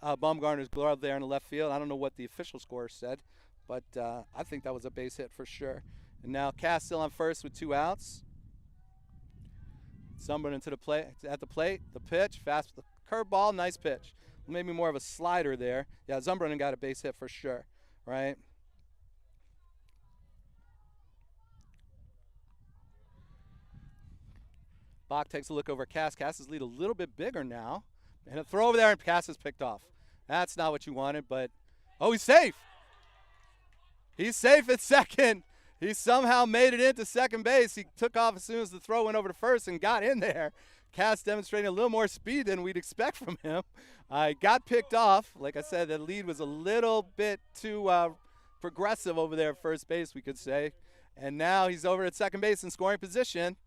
Baumgartner's glove there in the left field. I don't know what the official score said, but I think that was a base hit for sure. And now Cass still on first with 2 outs. Zumbrinen to the plate, at the plate, the pitch, fast curveball, nice pitch. Maybe more of a slider there. Yeah, Zumbrinen got a base hit for sure, right? Bach takes a look over Cass. Cass's lead a little bit bigger now. And a throw over there, and Cass is picked off. That's not what you wanted, but, oh, he's safe. He's safe at second. He somehow made it into second base. He took off as soon as the throw went over to first and got in there. Cass demonstrating a little more speed than we'd expect from him. Got picked off. Like I said, the lead was a little bit too progressive over there at first base, we could say. And now he's over at second base in scoring position.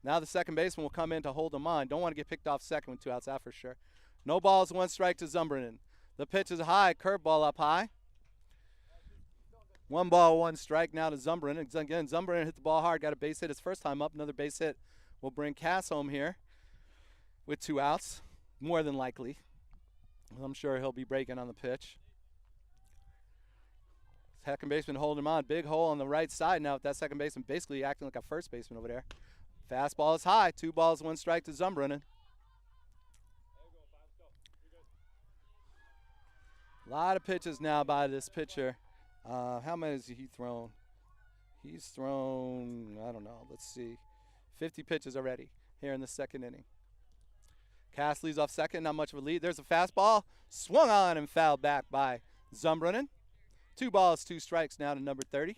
Now the second baseman will come in to hold him on. Don't want to get picked off second with 2 outs, that for sure. No balls, 1 strike to Zumbrinen. The pitch is high, curveball up high. 1 ball, 1 strike now to Zumbrinen. Again, Zumbrinen hit the ball hard, got a base hit his first time up. Another base hit will bring Cass home here with 2 outs, more than likely. I'm sure he'll be breaking on the pitch. Second baseman holding him on. Big hole on the right side now with that second baseman basically acting like a first baseman over there. Fastball is high. 2 balls, 1 strike to Zumbrinen. A lot of pitches now by this pitcher. How many has he thrown? He's thrown, I don't know, let's see, 50 pitches already here in the second inning. Cass leads off second, not much of a lead. There's a fastball, swung on and fouled back by Zumbrinen. 2 balls, 2 strikes now to number 30.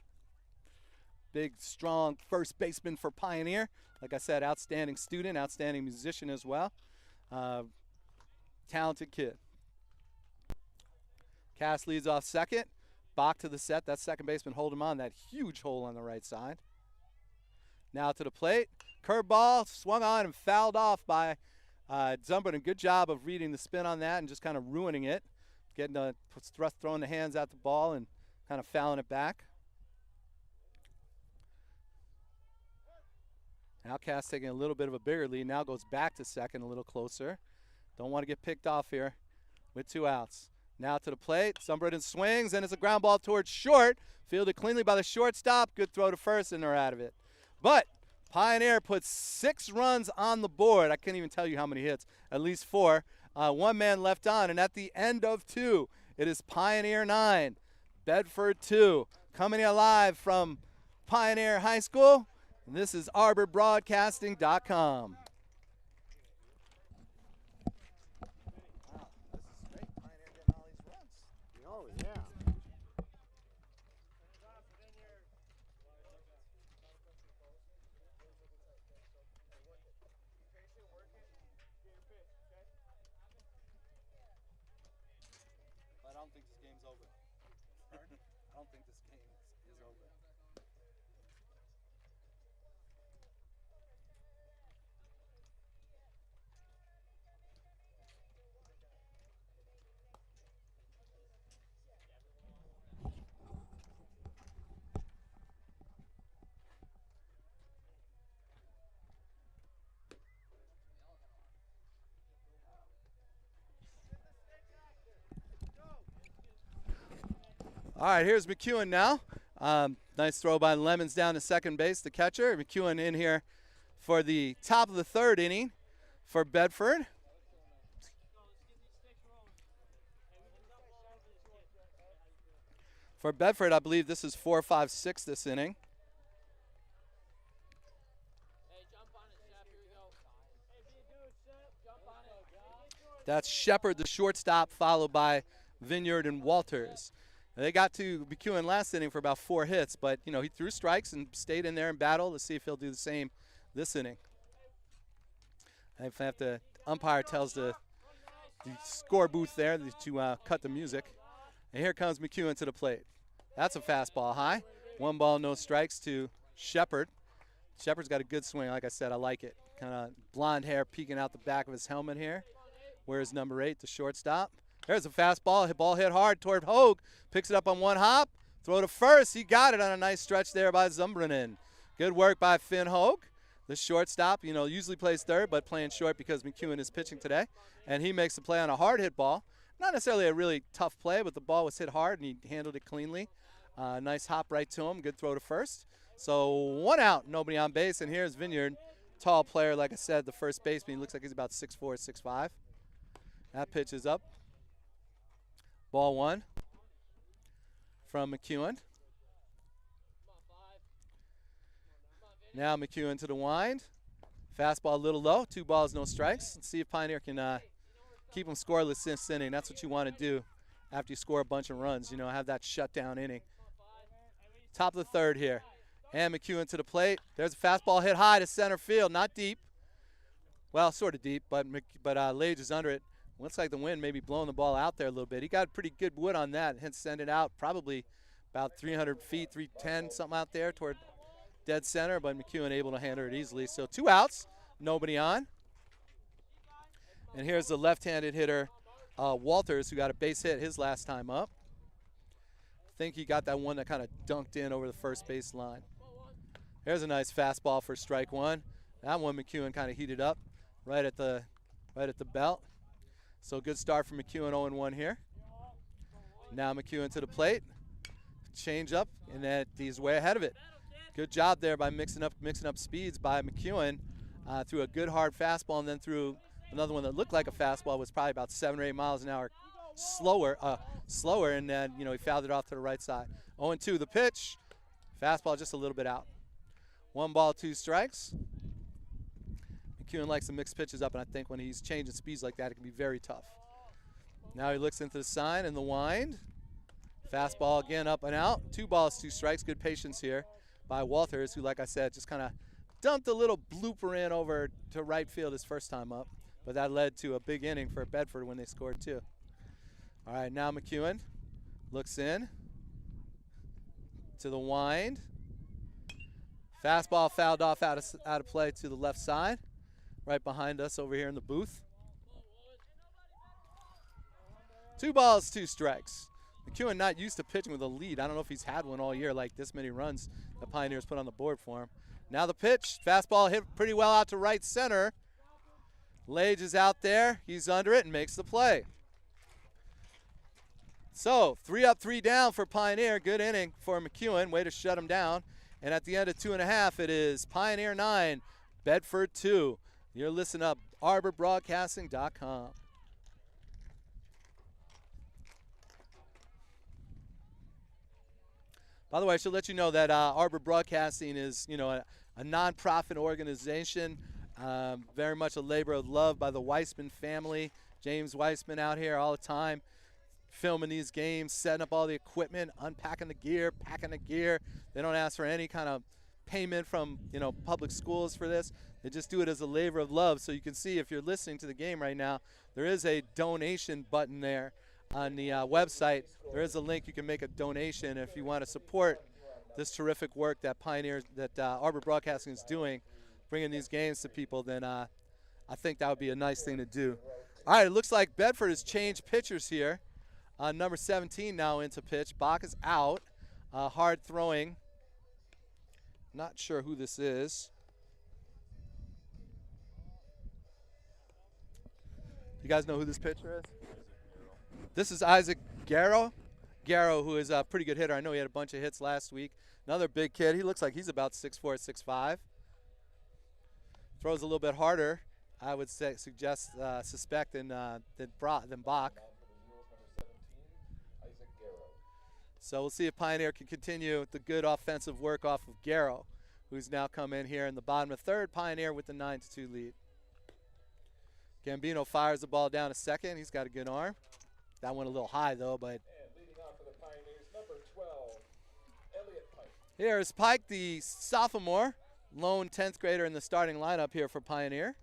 Big, strong first baseman for Pioneer. Like I said, outstanding student, outstanding musician as well. Talented kid. Cass leads off second. Bach to the set. That second baseman hold him on. That huge hole on the right side. Now to the plate. Curveball swung on and fouled off by Zumbrinen. Good job of reading the spin on that and just kind of ruining it. Getting throwing the hands at the ball and kind of fouling it back. Now Cass taking a little bit of a bigger lead. Now goes back to second a little closer. Don't want to get picked off here with 2 outs. Now to the plate. Zumbrinen swings, and it's a ground ball towards short. Fielded cleanly by the shortstop. Good throw to first, and they're out of it. But Pioneer puts 6 runs on the board. I can't even tell you how many hits. At least 4. 1 man left on, and at the end of 2, it is Pioneer 9, Bedford 2. Coming alive from Pioneer High School, and this is ArborBroadcasting.com. I don't think this game's over. I don't think this game is over. All right, here's McEwen now. Nice throw by Lemons down to second base, the catcher. McEwen in here for the top of the 3rd inning for Bedford. For Bedford, I believe this is 4, 5, 6 this inning. That's Shepard, the shortstop, followed by Vineyard and Walters. They got to McEwen last inning for about 4 hits, but, he threw strikes and stayed in there and battled. Let's see if he'll do the same this inning. If the umpire tells the score booth there to cut the music. And here comes McEwen to the plate. That's a fastball high. 1 ball, no strikes to Shepard. Shepard's got a good swing. Like I said, I like it. Kind of blonde hair peeking out the back of his helmet here. Where's number 8, the shortstop? There's a fastball. Ball hit hard toward Hogue. Picks it up on 1 hop. Throw to first. He got it on a nice stretch there by Zumbranen. Good work by Finn Hogue. The shortstop, usually plays third, but playing short because McEwen is pitching today. And he makes the play on a hard hit ball. Not necessarily a really tough play, but the ball was hit hard, and he handled it cleanly. Nice hop right to him. Good throw to first. So 1 out, nobody on base. And here's Vineyard, tall player, like I said, the first baseman. He looks like he's about 6'4", 6'5". That pitch is up. Ball 1 from McEwen. Now McEwen to the wind. Fastball a little low. 2 balls, no strikes. Let's see if Pioneer can keep them scoreless this inning. That's what you want to do after you score a bunch of runs. Have that shutdown inning. Top of the 3rd here. And McEwen to the plate. There's a fastball hit high to center field. Not deep. Well, sort of deep, but Lage is under it. Looks like the wind may be blowing the ball out there a little bit. He got pretty good wood on that, hence send it out probably about 300 feet, 310, something out there toward dead center, but McEwen able to handle it easily. So 2 outs, nobody on. And here's the left-handed hitter, Walters, who got a base hit his last time up. I think he got that one that kind of dunked in over the first base line. Here's a nice fastball for strike 1. That one McEwen kind of heated up right at the belt. So good start for McEwen, 0-1 here. Now McEwen to the plate. Change up, and then he's way ahead of it. Good job there by mixing up speeds by McEwen. Threw a good hard fastball and then threw another one that looked like a fastball, was probably about 7 or 8 miles an hour slower, and then he fouled it off to the right side. 0-2 the pitch. Fastball just a little bit out. 1 ball, 2 strikes. McEwen likes to mix pitches up, and I think when he's changing speeds like that, it can be very tough. Now he looks into the sign and the wind. Fastball again up and out. 2 balls, 2 strikes. Good patience here by Walters, who, like I said, just kind of dumped a little blooper in over to right field his first time up. But that led to a big inning for Bedford when they scored 2. All right, now McEwen looks in to the wind. Fastball fouled off out of play to the left side, right behind us over here in the booth. 2 balls, 2 strikes. McEwen not used to pitching with a lead. I don't know if he's had one all year, like this many runs the Pioneers put on the board for him. Now the pitch. Fastball hit pretty well out to right center. Lage is out there. He's under it and makes the play. So 3 up, 3 down for Pioneer. Good inning for McEwen. Way to shut him down. And at the end of 2.5, it is Pioneer 9, Bedford 2. You're listening up, ArborBroadcasting.com. By the way, I should let you know that Arbor Broadcasting is, a nonprofit organization, very much a labor of love by the Weissman family. James Weissman out here all the time, filming these games, setting up all the equipment, unpacking the gear, packing the gear. They don't ask for any kind of payment from, public schools for this. They just do it as a labor of love. So you can see if you're listening to the game right now, there is a donation button there on the website. There is a link you can make a donation if you want to support this terrific work that Arbor Broadcasting is doing, bringing these games to people. Then I think that would be a nice thing to do. All right, it looks like Bedford has changed pitchers here. Number 17 now into pitch. Bach is out. Hard throwing. Not sure who this is. You guys know who this pitcher is? This is Isaac Garrow. Garrow, who is a pretty good hitter. I know he had a bunch of hits last week. Another big kid. He looks like he's about 6'4", 6'5". Throws a little bit harder, I would suspect, than Bach. So we'll see if Pioneer can continue the good offensive work off of Garrow, who's now come in here in the bottom of 3rd. Pioneer with the 9-2 lead. Gambino fires the ball down to second. He's got a good arm. That went a little high, though, but. And leading off for the Pioneers, number 12, Elliott Pike. Here's Pike, the sophomore, lone 10th grader in the starting lineup here for Pioneer.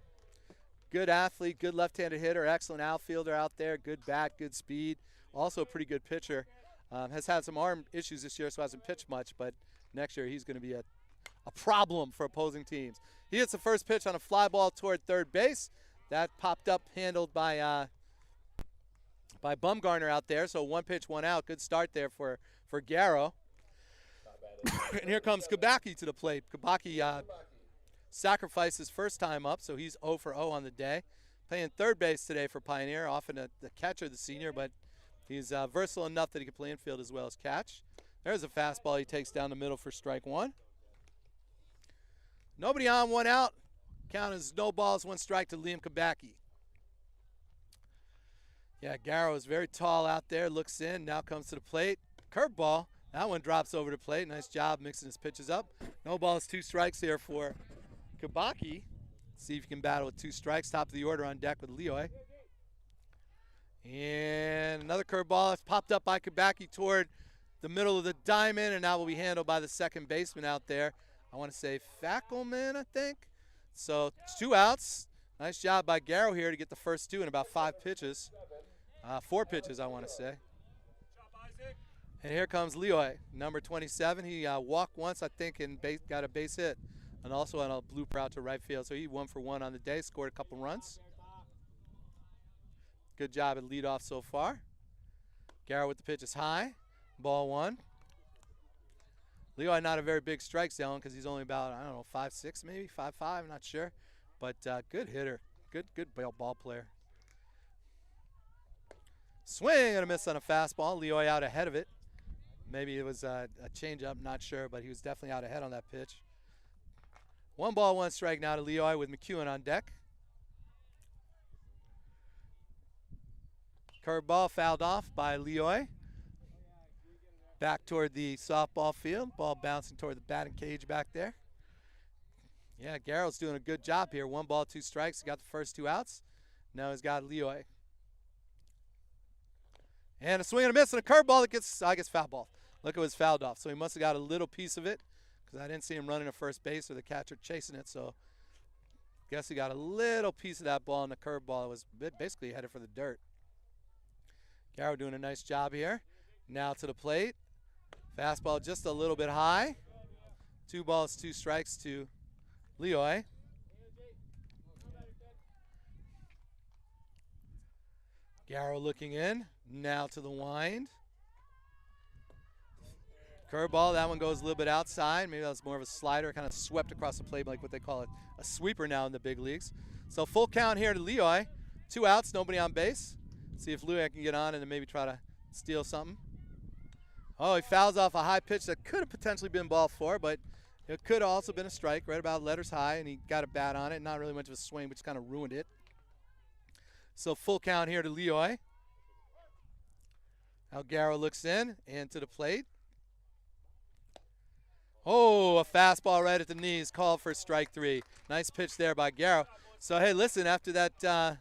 Good athlete, good left-handed hitter, excellent outfielder out there, good bat, good speed. Also a pretty good pitcher. Has had some arm issues this year, so hasn't pitched much, but next year he's going to be a problem for opposing teams. He hits the first pitch on a fly ball toward third base. That popped up, handled by Bumgarner out there, so 1 pitch, 1 out. Good start there for Garrow. And here comes Kabaki to the plate. Kabaki sacrificed his first time up, so he's 0 for 0 on the day. Playing third base today for Pioneer, often the catcher, the senior, but he's versatile enough that he can play infield as well as catch. There's a fastball he takes down the middle for strike 1. Nobody on, 1 out. Count as no balls, 1 strike to Liam Kabaki. Yeah, Garrow is very tall out there, looks in, now comes to the plate. Curveball, that one drops over the plate. Nice job mixing his pitches up. No balls, 2 strikes here for Kabaki. See if you can battle with 2 strikes. Top of the order on deck with Leoy. And another curveball. It's popped up by Kabaki toward the middle of the diamond, and now will be handled by the second baseman out there. I want to say Fackelman, I think. So 2 outs. Nice job by Garrow here to get the first 2 in about 5 pitches. 4 pitches, I want to say. And here comes Leoy, number 27. He walked once, I think, and got a base hit. And also on a blooper out to right field. So he 1 for 1 on the day, scored a couple runs. Good job at leadoff so far. Garrow with the pitch is high. Ball 1. Leoy not a very big strike zone because he's only about, I don't know, 5'6", maybe 5'5", I'm not sure. But good hitter, good ball player. Swing and a miss on a fastball. Leoy out ahead of it. Maybe it was a changeup, not sure, but he was definitely out ahead on that pitch. 1 ball, 1 strike now to Leoy with McEwen on deck. Curveball fouled off by Leoy. Back toward the softball field. Ball bouncing toward the batting cage back there. Yeah, Garrow's doing a good job here. 1 ball, 2 strikes. He got the first 2 outs. Now he's got Leoy. And a swing and a miss and a curveball that gets, I guess, foul ball. Look, it was fouled off. So he must have got a little piece of it because I didn't see him running to first base or the catcher chasing it. So I guess he got a little piece of that ball, and the curveball was basically headed for the dirt. Garrow doing a nice job here. Now to the plate. Fastball just a little bit high. 2 balls, 2 strikes to Leoy. Garrow looking in. Now to the wind. Curveball, that one goes a little bit outside. Maybe that was more of a slider, kind of swept across the plate like what they call a sweeper now in the big leagues. So full count here to Leoy. 2 outs, nobody on base. See if Leoy can get on and then maybe try to steal something. Oh, he fouls off a high pitch that could have potentially been ball 4, but it could have also been a strike, right about letters high, and he got a bat on it. Not really much of a swing, but just kind of ruined it. So full count here to Leoy. Now Garrow looks in and to the plate. Oh, a fastball right at the knees, called for strike 3. Nice pitch there by Garrow. So, hey, listen, after that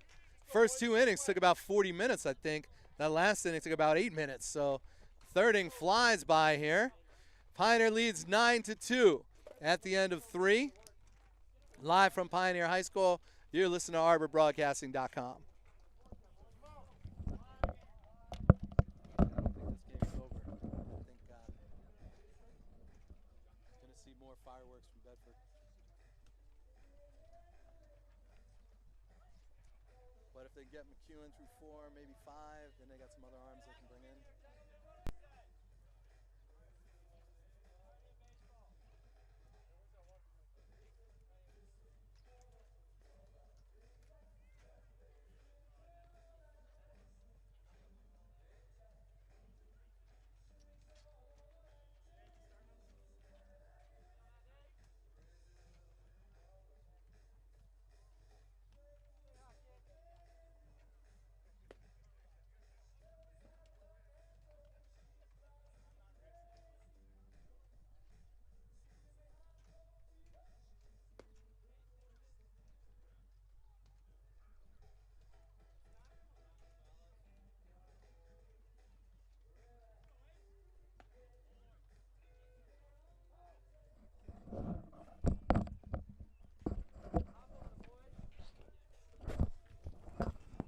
first 2 innings took about 40 minutes, I think. That last inning took about 8 minutes. So, third inning flies by here. Pioneer leads 9-2 at the end of 3. Live from Pioneer High School, you're listening to ArborBroadcasting.com. Fireworks from Bedford. But if they get McEwen through 4, maybe 5, then they got some other arms they can bring in.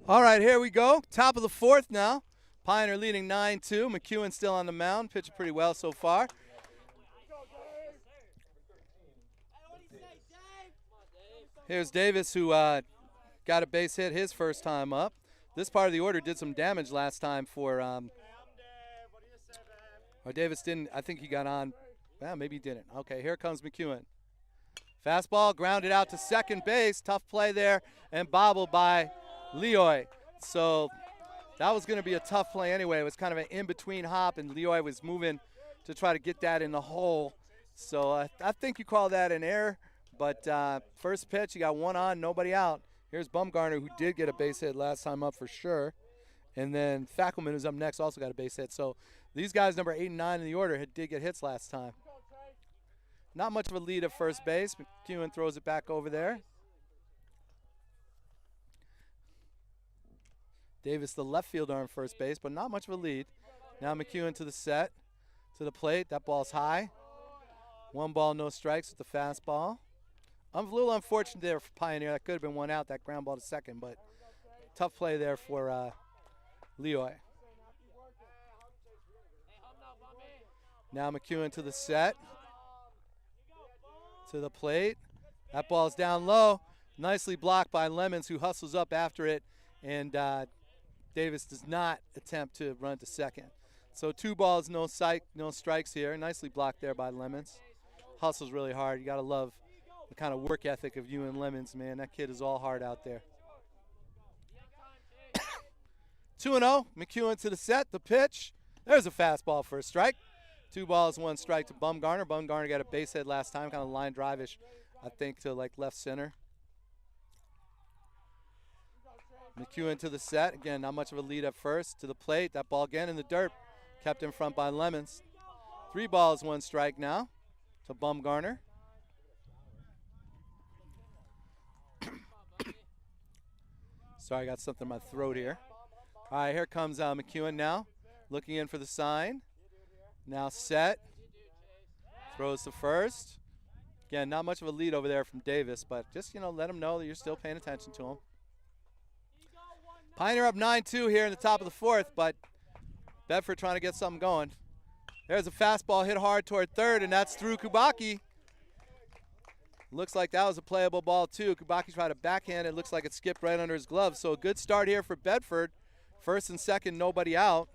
All right, here we go. Top of the fourth now. Pioneer leading 9-2. McEwen still on the mound. Pitching pretty well so far. Here's Davis, who got a base hit his first time up. This part of the order did some damage last time for or Davis didn't. I think he got on. Well, maybe he didn't. Okay, here comes McEwen. Fastball grounded out to second base. Tough play there and bobbled by Leoy. So that was going to be a tough play anyway. It was kind of an in-between hop, and Leoy was moving to try to get that in the hole. So I think you call that an error. But first pitch, you got one on, nobody out. Here's Bumgarner, who did get a base hit last time up for sure. And then Fackelman, who's up next, also got a base hit. So these guys, number 8 and 9 in the order, did get hits last time. Not much of a lead at first base. McEwen throws it back over there. Davis, the left fielder on first base, but not much of a lead. Now McEwen to the set, to the plate. That ball's high. 1 ball, no strikes with the fastball. I'm a little unfortunate there for Pioneer. That could have been one out, that ground ball to second, but tough play there for Leoy. Now McEwen to the set, to the plate. That ball's down low. Nicely blocked by Lemons, who hustles up after it, and Davis does not attempt to run to second. So 2 balls, no strikes here. Nicely blocked there by Lemons. Hustles really hard. You got to love the kind of work ethic of you and Lemons, man. That kid is all hard out there. 2-0, McEwen to the set, the pitch. There's a fastball for a strike. 2 balls, 1 strike to Bumgarner. Bumgarner got a base hit last time, kind of line drive-ish, I think, to like left center. McEwen to the set. Again, not much of a lead at first. To the plate. That ball again in the dirt. Kept in front by Lemons. 3 balls, 1 strike now to Bumgarner. Sorry, I got something in my throat here. All right, here comes McEwen now. Looking in for the sign. Now set. Throws to first. Again, not much of a lead over there from Davis, but just, let him know that you're still paying attention to him. Pioneer up 9-2 here in the top of the fourth, but Bedford trying to get something going. There's a fastball hit hard toward third, and that's through Kubaki. Looks like that was a playable ball, too. Kubaki tried to backhand it. Looks like it skipped right under his glove. So a good start here for Bedford. First and second, nobody out.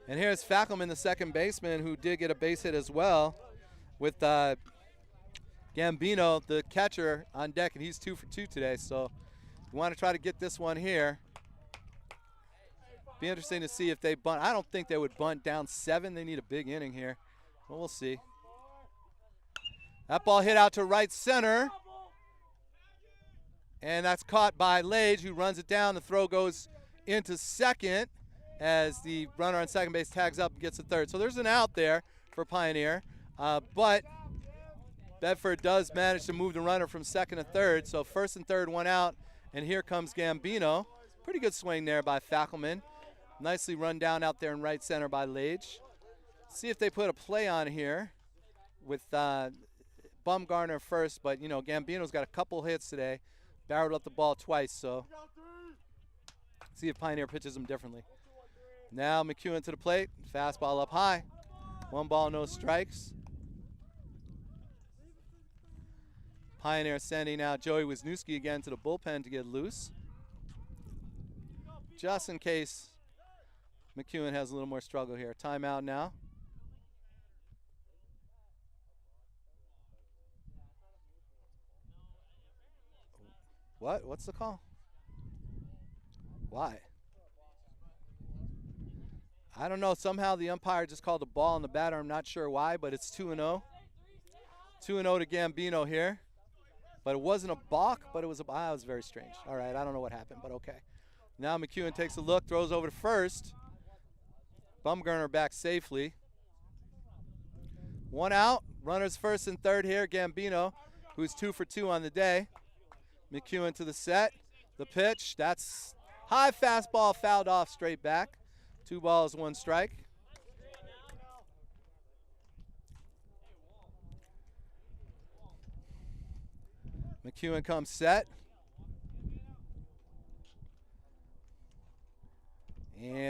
And here's Fackelman, the second baseman, who did get a base hit as well, with Gambino, the catcher, on deck, and he's 2 for 2 today. So we want to try to get this one here. Be interesting to see if they bunt. I don't think they would bunt down 7. They need a big inning here. Well, we'll see. That ball hit out to right center. And that's caught by Lage, who runs it down. The throw goes into second as the runner on second base tags up and gets a third. So there's an out there for Pioneer. But Bedford does manage to move the runner from second to third. So first and third, 1 out. And here comes Gambino. Pretty good swing there by Fackelman. Nicely run down out there in right center by Lage. See if they put a play on here with Bumgarner first. But, Gambino's got a couple hits today. Barreled up the ball twice, so see if Pioneer pitches him differently. Now McEwen to the plate. Fastball up high. 1 ball, no strikes. Pioneer sending out Joey Wisniewski again to the bullpen to get loose, just in case McEwen has a little more struggle here. Timeout now. What? What's the call? Why? I don't know. Somehow the umpire just called a ball on the batter. I'm not sure why, but it's 2-0. 2-0 to Gambino here. But it wasn't a balk, but it was was very strange. All right, I don't know what happened, but okay. Now McEwen takes a look, throws over to first. Bumgarner back safely. 1 out. Runners first and third here. Gambino, who's 2 for 2 on the day. McEwen to the set. The pitch. That's high fastball, fouled off straight back. 2 balls, 1 strike. McEwen comes set.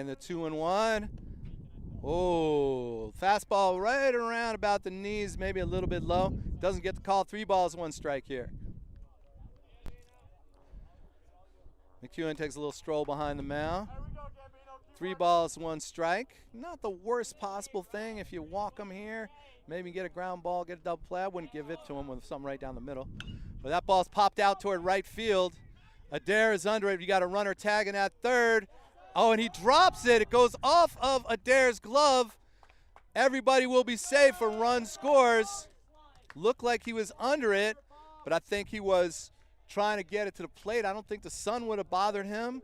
And the 2-1. Oh, fastball right around about the knees, maybe a little bit low. Doesn't get the call. 3 balls, 1 strike here. McEwen takes a little stroll behind the mound. 3 balls, 1 strike. Not the worst possible thing if you walk him here. Maybe get a ground ball, get a double play. I wouldn't give it to him with something right down the middle. But that ball's popped out toward right field. Adair is under it. You got a runner tagging at third. Oh, and he drops it. It goes off of Adair's glove. Everybody will be safe. A run scores. Looked like he was under it, but I think he was trying to get it to the plate. I don't think the sun would have bothered him,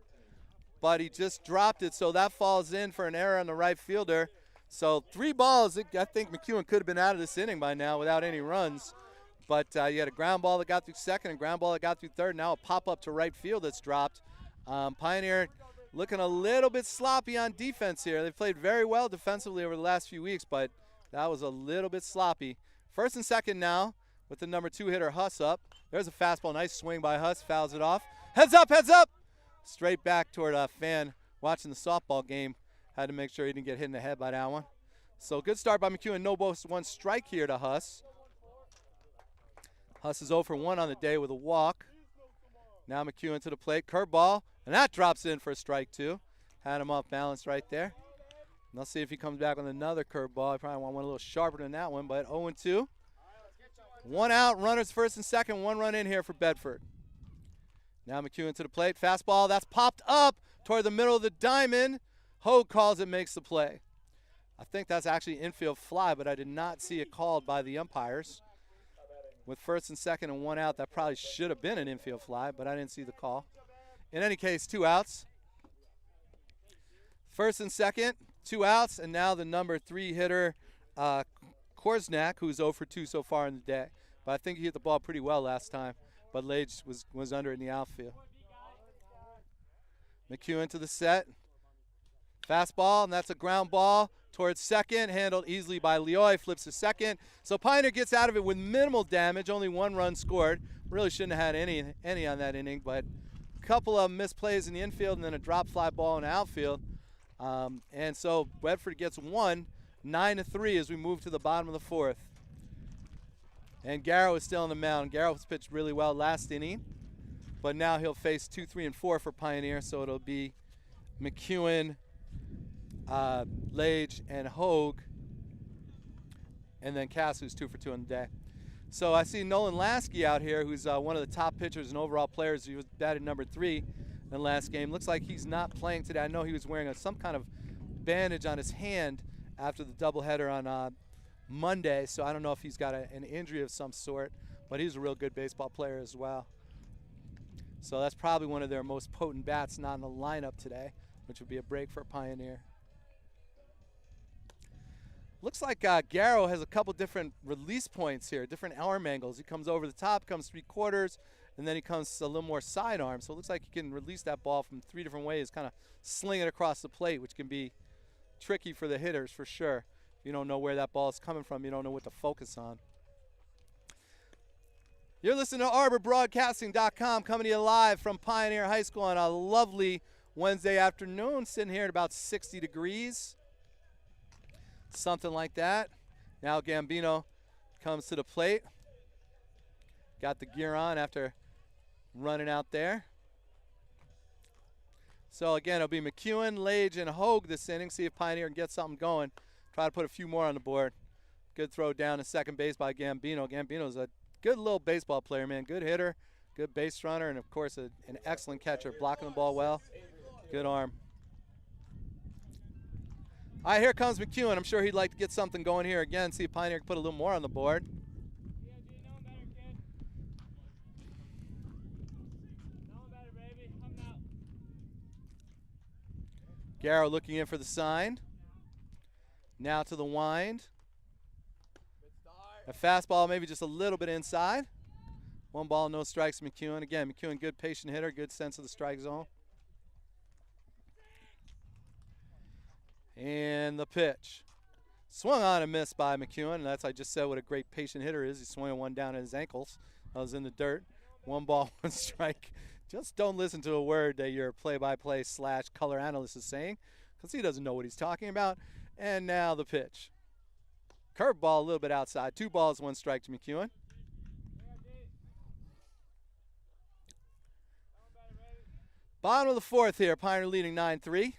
but he just dropped it, so that falls in for an error on the right fielder. So 3 balls. I think McEwen could have been out of this inning by now without any runs. But you had a ground ball that got through second and ground ball that got through third. Now a pop-up to right field that's dropped. Pioneer looking a little bit sloppy on defense here. They've played very well defensively over the last few weeks, but that was a little bit sloppy. First and second now with the number 2 hitter, Huss, up. There's a fastball. Nice swing by Huss. Fouls it off. Heads up, heads up! Straight back toward a fan watching the softball game. Had to make sure he didn't get hit in the head by that one. So good start by McEwen. No balls, 1 strike here to Huss. Huss is 0 for 1 on the day with a walk. Now McEwen to the plate. Curveball, and that drops in for a strike 2. Had him off balance right there. And let's see if he comes back with another curveball. I probably want one a little sharper than that one, but 0-2. 1 out, runners first and second. 1 run in here for Bedford. Now McEwen to the plate. Fastball, that's popped up toward the middle of the diamond. Hogue calls it, makes the play. I think that's actually infield fly, but I did not see it called by the umpires. With first and second and 1 out, that probably should have been an infield fly, but I didn't see the call. In any case, 2 outs. First and second, 2 outs, and now the number 3 hitter, Korsnak, who's 0 for 2 so far in the day. But I think he hit the ball pretty well last time, but Lage was under it in the outfield. McEwen to the set. Fastball, and that's a ground ball towards second, handled easily by Leoy, flips to second. So Pioneer gets out of it with minimal damage, only 1 run scored. Really shouldn't have had any on that inning, but a couple of misplays in the infield and then a drop fly ball in the outfield. And so Bedford gets 1, 9-3 as we move to the bottom of the 4th. And Garrow is still on the mound. Garrow was pitched really well last inning, but now he'll face 2, 3, and 4 for Pioneer, so it'll be McEwen, Lage, and Hogue, and then Cass, who's 2 for 2 on the day. So I see Nolan Lasky out here, who's one of the top pitchers and overall players. He was batted number 3 in the last game. Looks like he's not playing today. I know he was wearing some kind of bandage on his hand after the doubleheader on Monday, so I don't know if he's got an injury of some sort, but he's a real good baseball player as well. So that's probably one of their most potent bats not in the lineup today, which would be a break for Pioneer. Looks like Garrow has a couple different release points here, different arm angles. He comes over the top, comes 3/4, and then he comes a little more sidearm. So it looks like he can release that ball from 3 different ways, kind of sling it across the plate, which can be tricky for the hitters for sure. If you don't know where that ball is coming from, you don't know what to focus on. You're listening to ArborBroadcasting.com, coming to you live from Pioneer High School on a lovely Wednesday afternoon, sitting here at about 60 degrees. Something like that. Now Gambino comes to the plate. Got the gear on after running out there. So again, it'll be McEwen, Lage, and Hogue this inning. See if Pioneer can get something going. Try to put a few more on the board. Good throw down to second base by Gambino. Gambino's a good little baseball player, man. Good hitter, good base runner, and of course an excellent catcher, blocking the ball well. Good arm. All right, here comes McEwen. I'm sure he'd like to get something going here again, see if Pioneer can put a little more on the board. Garrow looking in for the sign. Now to the wind. A fastball maybe just a little bit inside. 1 ball, no strikes, McEwen. Again, McEwen, good patient hitter, good sense of the strike zone. And the pitch. Swung on and missed by McEwen, and that's, I just said, what a great patient hitter is. He swung one down at his ankles. That was in the dirt. 1 ball, 1 strike. Just don't listen to a word that your play-by-play / color analyst is saying, because he doesn't know what he's talking about. And now the pitch. Curveball a little bit outside. 2 balls, 1 strike to McEwen. Bottom of the 4th here. Pioneer leading 9-3.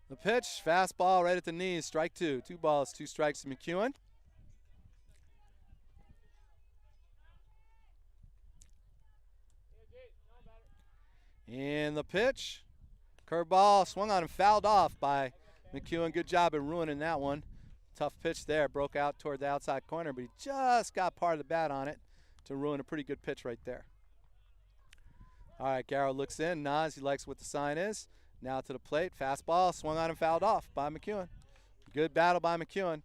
The pitch, fastball right at the knees, strike 2. 2 balls, 2 strikes to McEwen. And the pitch, curveball, swung on and fouled off by McEwen. Good job in ruining that one. Tough pitch there, broke out toward the outside corner, but he just got part of the bat on it to ruin a pretty good pitch right there. All right, Garrow looks in, nods, he likes what the sign is. Now to the plate, fastball, swung on and fouled off by McEwen. Good battle by McEwen.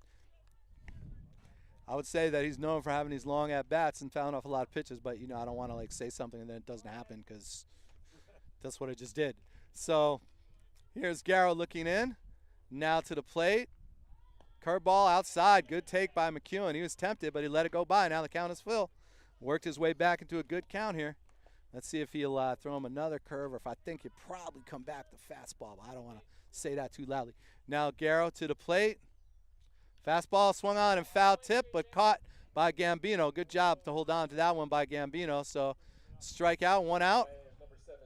I would say that he's known for having these long at-bats and fouling off a lot of pitches, but, you know, I don't want to, like, say something and then it doesn't happen because that's what I just did. So here's Garrow looking in. Now to the plate. Curveball outside. Good take by McEwen. He was tempted, but he let it go by. Now the count is full. Worked his way back into a good count here. Let's see if he'll throw him another curve, or if I think he'll probably come back to fastball. But I don't want to say that too loudly. Now Garrow to the plate. Fastball swung on and foul tip, but caught by Gambino. Good job to hold on to that one by Gambino. So strikeout, 1 out. Number 17,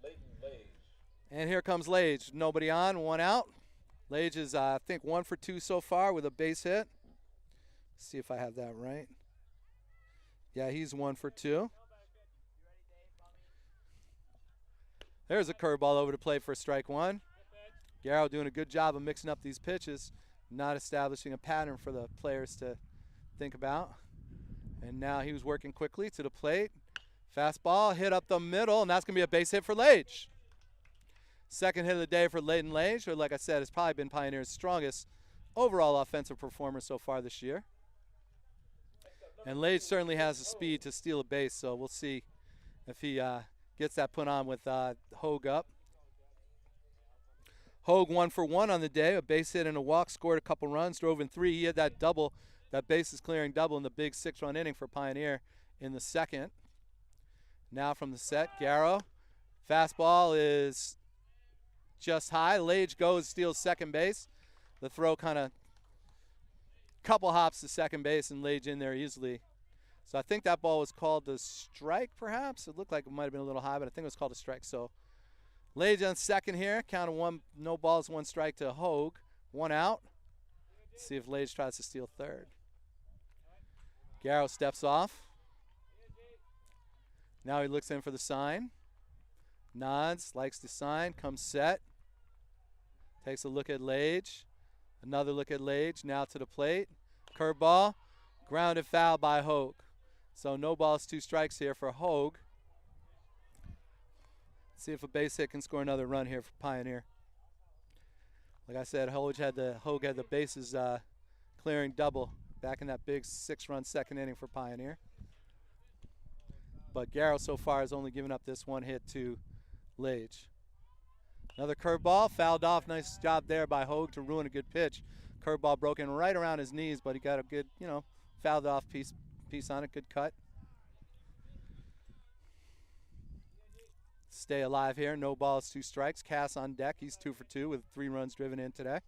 Leighton Lage. And here comes Lage. Nobody on, 1 out. Lage is, I think, 1 for 2 so far with a base hit. Let's see if I have that right. Yeah, he's 1 for 2. There's a curveball over to plate for strike 1. Garrow doing a good job of mixing up these pitches, not establishing a pattern for the players to think about. And now he was working quickly to the plate. Fastball hit up the middle, and that's going to be a base hit for Lage. Second hit of the day for Leighton Lage, who, like I said, has probably been Pioneer's strongest overall offensive performer so far this year. And Lage certainly has the speed to steal a base, so we'll see if he gets that put on with Hogue up. Hogue 1 for 1 on the day, a base hit and a walk, scored a couple runs, drove in 3. He had that double, that bases clearing double in the big 6-run inning for Pioneer in the second. Now from the set, Garrow. Fastball is just high. Lage goes, steals second base. The throw kind of couple hops to second base and Lage in there easily. So I think that ball was called a strike, perhaps. It looked like it might have been a little high, but I think it was called a strike. So Lage on second here. Count of 1, no balls, 1 strike to Hogue. 1 out. Let's see if Lage tries to steal third. Garrow steps off. Now he looks in for the sign. Nods, likes the sign, comes set. Takes a look at Lage. Another look at Lage. Now to the plate. Curveball. Grounded foul by Hogue. So no balls, 2 strikes here for Hogue. See if a base hit can score another run here for Pioneer. Like I said, Hogue had the bases clearing double back in that big 6-run second inning for Pioneer. But Garrow so far has only given up this 1 hit to Lage. Another curveball, fouled off. Nice job there by Hogue to ruin a good pitch. Curveball broken right around his knees, but he got a good, fouled off piece on it. Good cut. Stay alive here. No balls, 2 strikes. Cass on deck. He's 2 for 2 with 3 runs driven in today.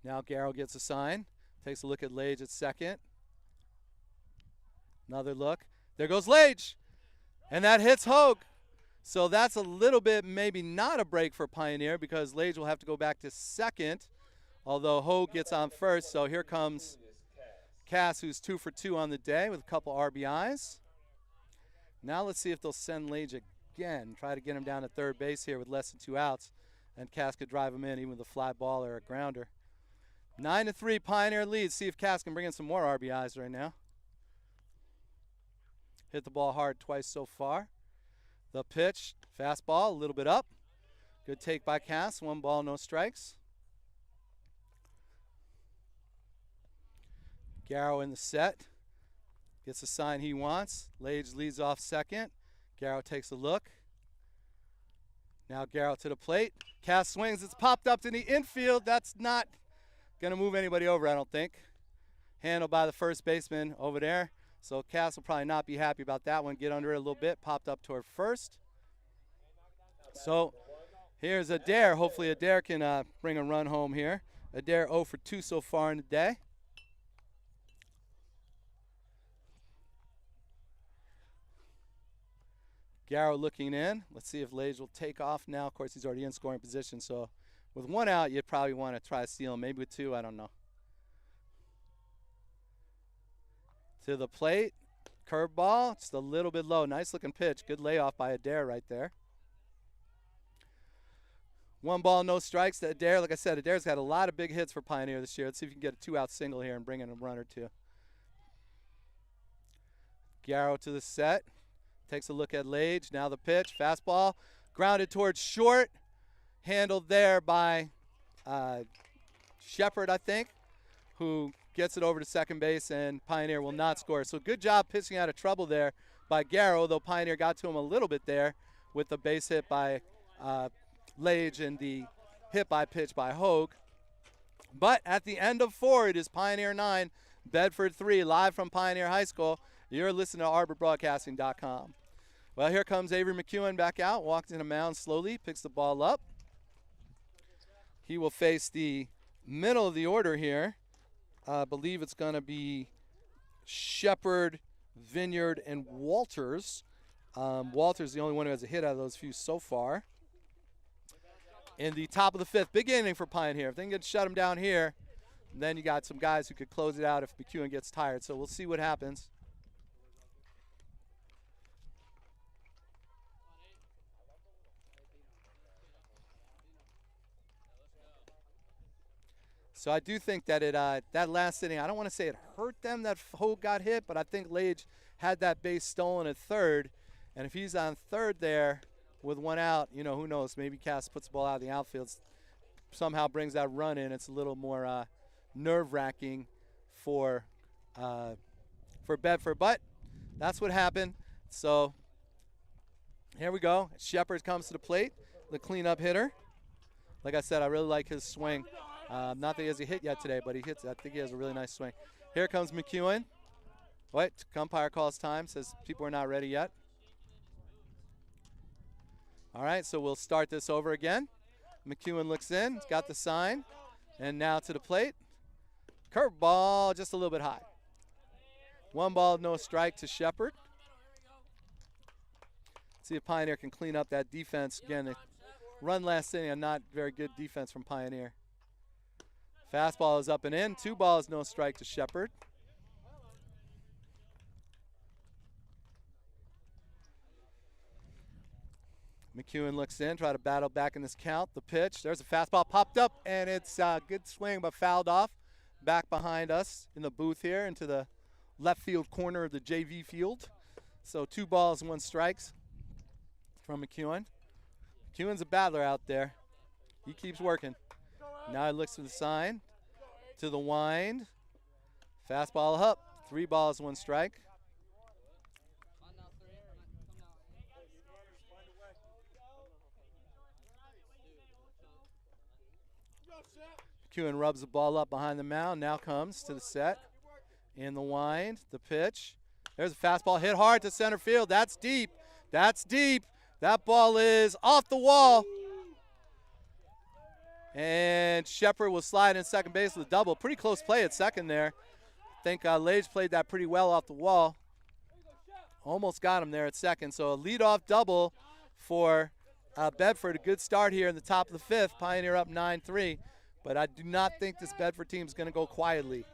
Now Garrow gets a sign. Takes a look at Lage at second. Another look. There goes Lage. And that hits Hogue. So that's a little bit maybe not a break for Pioneer because Lage will have to go back to second, although Hogue gets on first. So here comes Cass, who's 2 for 2 on the day with a couple RBIs. Now let's see if they'll send Lage again. Try to get him down to third base here with less than 2 outs. And Cass could drive him in even with a fly ball or a grounder. 9-3 Pioneer leads. See if Cass can bring in some more RBIs right now. Hit the ball hard twice so far. The pitch, fastball, a little bit up. Good take by Cass. 1 ball, no strikes. Garrow in the set. Gets the sign he wants. Lage leads off second. Garrow takes a look. Now Garrow to the plate. Cass swings. It's popped up to the infield. That's not going to move anybody over, I don't think. handled by the first baseman over there. So Cass will probably not be happy about that one. Get under it a little bit, popped up toward first. So here's Adair. Hopefully Adair can bring a run home here. Adair 0 for 2 so far in the day. Garrow looking in. Let's see if Lage will take off now. Of course, he's already in scoring position, so with 1 out, you'd probably want to try to steal him. Maybe with 2, I don't know. To the plate. Curveball, just a little bit low. Nice looking pitch. Good layoff by Adair right there. 1 ball, no strikes to Adair. Like I said, Adair's got a lot of big hits for Pioneer this year. Let's see if you can get a 2-out single here and bring in a run or 2. Garrow to the set. Takes a look at Lage. Now the pitch. Fastball. Grounded towards short. Handled there by Shepard, I think, who gets it over to second base, and Pioneer will not score. So good job pitching out of trouble there by Garrow, though Pioneer got to him a little bit there with the base hit by Lage and the hit by pitch by Hogue. But at the end of 4, it is Pioneer 9, Bedford 3, live from Pioneer High School. You're listening to ArborBroadcasting.com. Well, here comes Avery McEwen back out, walks in the mound slowly, picks the ball up. He will face the middle of the order here. I believe it's going to be Shepard, Vineyard, and Walters. Walters the only one who has a hit out of those few so far. In the top of the 5th, big inning for Pioneer. If they can shut him down here, then you got some guys who could close it out if McEwen gets tired. So we'll see what happens. So I do think that that last inning, I don't want to say it hurt them that Hogue got hit, but I think Lage had that base stolen at third. And if he's on third there with 1 out, you know, who knows? Maybe Cass puts the ball out of the outfield, somehow brings that run in. It's a little more nerve-wracking for Bedford. But that's what happened. So here we go. Shepard comes to the plate, the cleanup hitter. Like I said, I really like his swing. Not that he has a hit yet today, but he hits. I think he has a really nice swing. Here comes McEwen. What? Umpire calls time, says people are not ready yet. All right, so we'll start this over again. McEwen looks in, he's got the sign, and now to the plate. Curveball, just a little bit high. 1 ball, no strike to Shepard. See if Pioneer can clean up that defense. Again, they run last inning, and not very good defense from Pioneer. Fastball is up and in. 2 balls, no strike to Shepard. McEwen looks in, try to battle back in this count. The pitch, there's a fastball popped up, and it's a good swing but fouled off. Back behind us in the booth here into the left field corner of the JV field. So 2 balls, 1 strikes from McEwen. McEwen's a battler out there. He keeps working. Now he looks to the sign, to the wind. Fastball up, 3 balls, 1 strike. McEwen rubs the ball up behind the mound, now comes to the set. In the wind, the pitch. There's a fastball hit hard to center field. That's deep. That's deep. That ball is off the wall. And Shepard will slide in second base with a double. Pretty close play at second there. I think Lage played that pretty well off the wall. Almost got him there at second. So a leadoff double for Bedford. A good start here in the top of the 5th. Pioneer up 9-3. But I do not think this Bedford team is going to go quietly.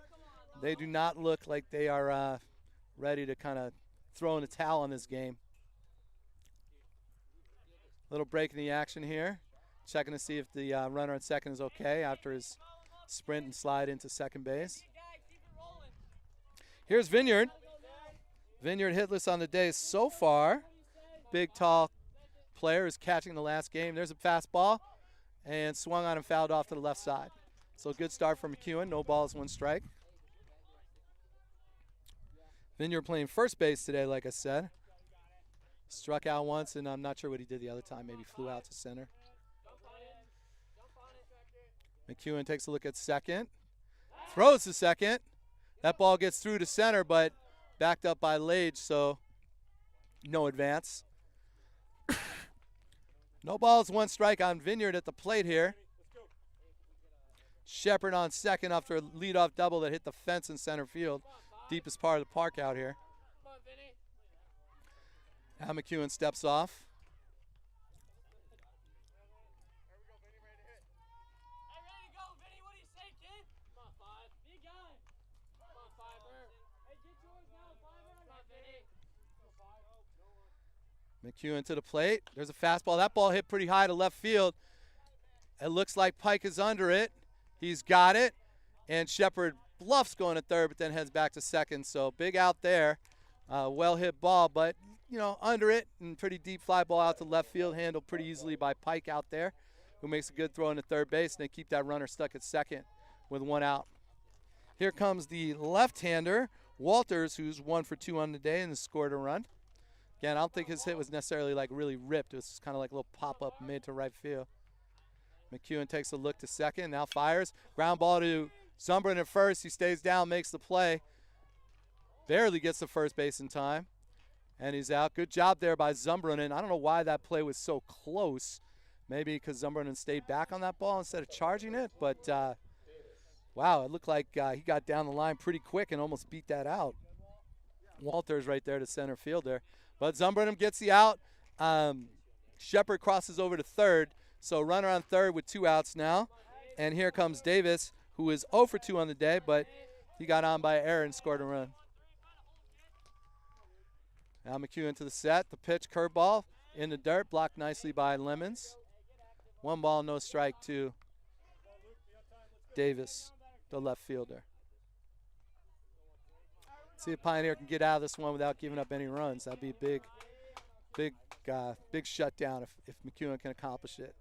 They do not look like they are ready to kind of throw in a towel on this game. Little break in the action here. Checking to see if the runner at second is okay after his sprint and slide into second base. Here's Vineyard. Vineyard hitless on the day so far. Big, tall player is catching the last game. There's a fastball and swung on and fouled off to the left side. So good start for McEwen. No balls, 1 strike. Vineyard playing first base today, like I said. Struck out once, and I'm not sure what he did the other time. Maybe flew out to center. McEwen takes a look at second. Throws to second. That ball gets through to center, but backed up by Lage, so no advance. No balls, 1 strike on Vineyard at the plate here. Shepard on second after a leadoff double that hit the fence in center field. Deepest part of the park out here. Now McEwen steps off. McEwen to the plate. There's a fastball. That ball hit pretty high to left field. It looks like Pike is under it. He's got it. And Shepard bluffs going to third, but then heads back to second. So big out there. Well hit ball, but, you know, under it. And pretty deep fly ball out to left field. Handled pretty easily by Pike out there, who makes a good throw into third base. And they keep that runner stuck at second with 1 out. Here comes the left-hander, Walters, who's 1 for 2 on the day and has scored a run. Again, I don't think his hit was necessarily like really ripped. It was kind of like a little pop-up mid to right field. McEwen takes a look to second, now fires. Ground ball to Zumbrun at first. He stays down, makes the play. Barely gets to first base in time. And he's out. Good job there by Zumbrun. And I don't know why that play was so close. Maybe because Zumbrun stayed back on that ball instead of charging it. But, wow, it looked like he got down the line pretty quick and almost beat that out. Walters right there to center field there. But Zumbrun gets the out. Shepard crosses over to third. So runner on third with 2 outs now. And here comes Davis, who is 0 for 2 on the day, but he got on by error and scored a run. Now McEwen to the set. The pitch, curveball in the dirt, blocked nicely by Lemons. 1 ball, no strike to Davis, the left fielder. See if Pioneer can get out of this one without giving up any runs. That'd be a big shutdown if McEwen can accomplish it.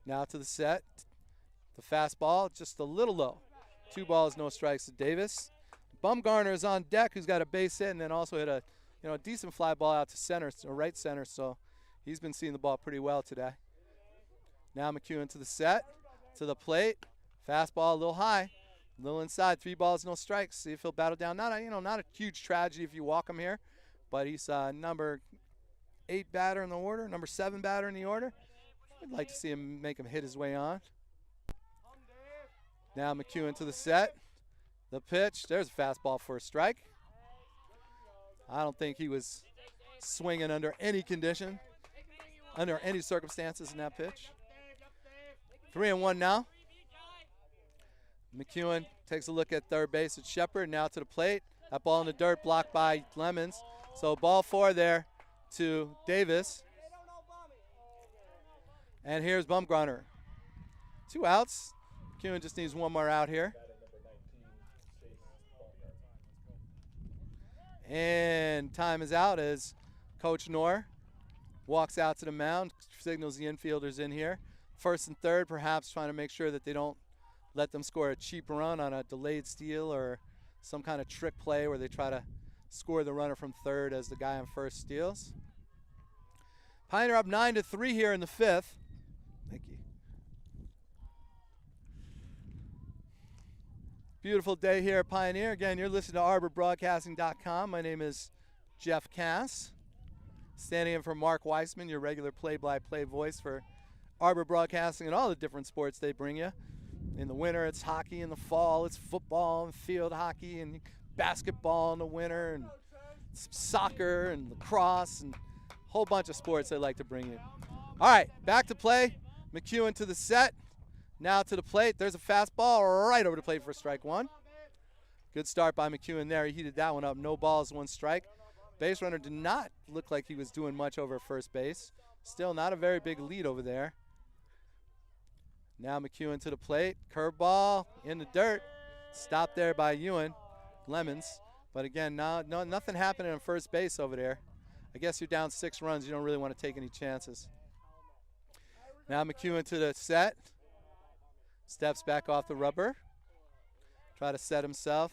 Now to the set. The fastball, just a little low. 2 balls, no strikes to Davis. Bumgarner is on deck, who's got a base hit, and then also hit a decent fly ball out to center, or right center. So he's been seeing the ball pretty well today. Now McEwen to the set, to the plate. Fastball a little high. A little inside, 3 balls, no strikes. See if he'll battle down. Not a huge tragedy if you walk him here, but he's number 8 batter in the order, number 7 batter in the order. I'd like to see him make him hit his way on. Now McEwen to the set. The pitch. There's a fastball for a strike. I don't think he was swinging under any condition, under any circumstances in that pitch. 3-1 now. McEwen takes a look at third base at Shepard. Now to the plate. That ball in the dirt blocked by Lemons. So ball 4 there to Davis. And here's Bumgarner. 2 outs. McEwen just needs 1 more out here. And time is out as Coach Knorr walks out to the mound, signals the infielders in here. First and third, perhaps trying to make sure that they don't let them score a cheap run on a delayed steal or some kind of trick play where they try to score the runner from third as the guy on first steals. Pioneer up 9-3 here in the 5th. Thank you. Beautiful day here at Pioneer. Again, you're listening to ArborBroadcasting.com. My name is Jeff Cass, standing in for Mark Weissman, your regular play-by-play voice for Arbor Broadcasting and all the different sports they bring you. In the winter, it's hockey. In the fall, it's football and field hockey and basketball in the winter and soccer and lacrosse and a whole bunch of sports they like to bring you. All right, back to play. McEwen to the set. Now to the plate. There's a fastball right over the plate for strike 1. Good start by McEwen there. He heated that one up. No balls, 1 strike. Base runner did not look like he was doing much over first base. Still not a very big lead over there. Now McEwen to the plate. Curveball in the dirt. Stopped there by Lemons. But again, nothing happening on first base over there. I guess you're down 6 runs. You don't really want to take any chances. Now McEwen to the set. Steps back off the rubber. Try to set himself.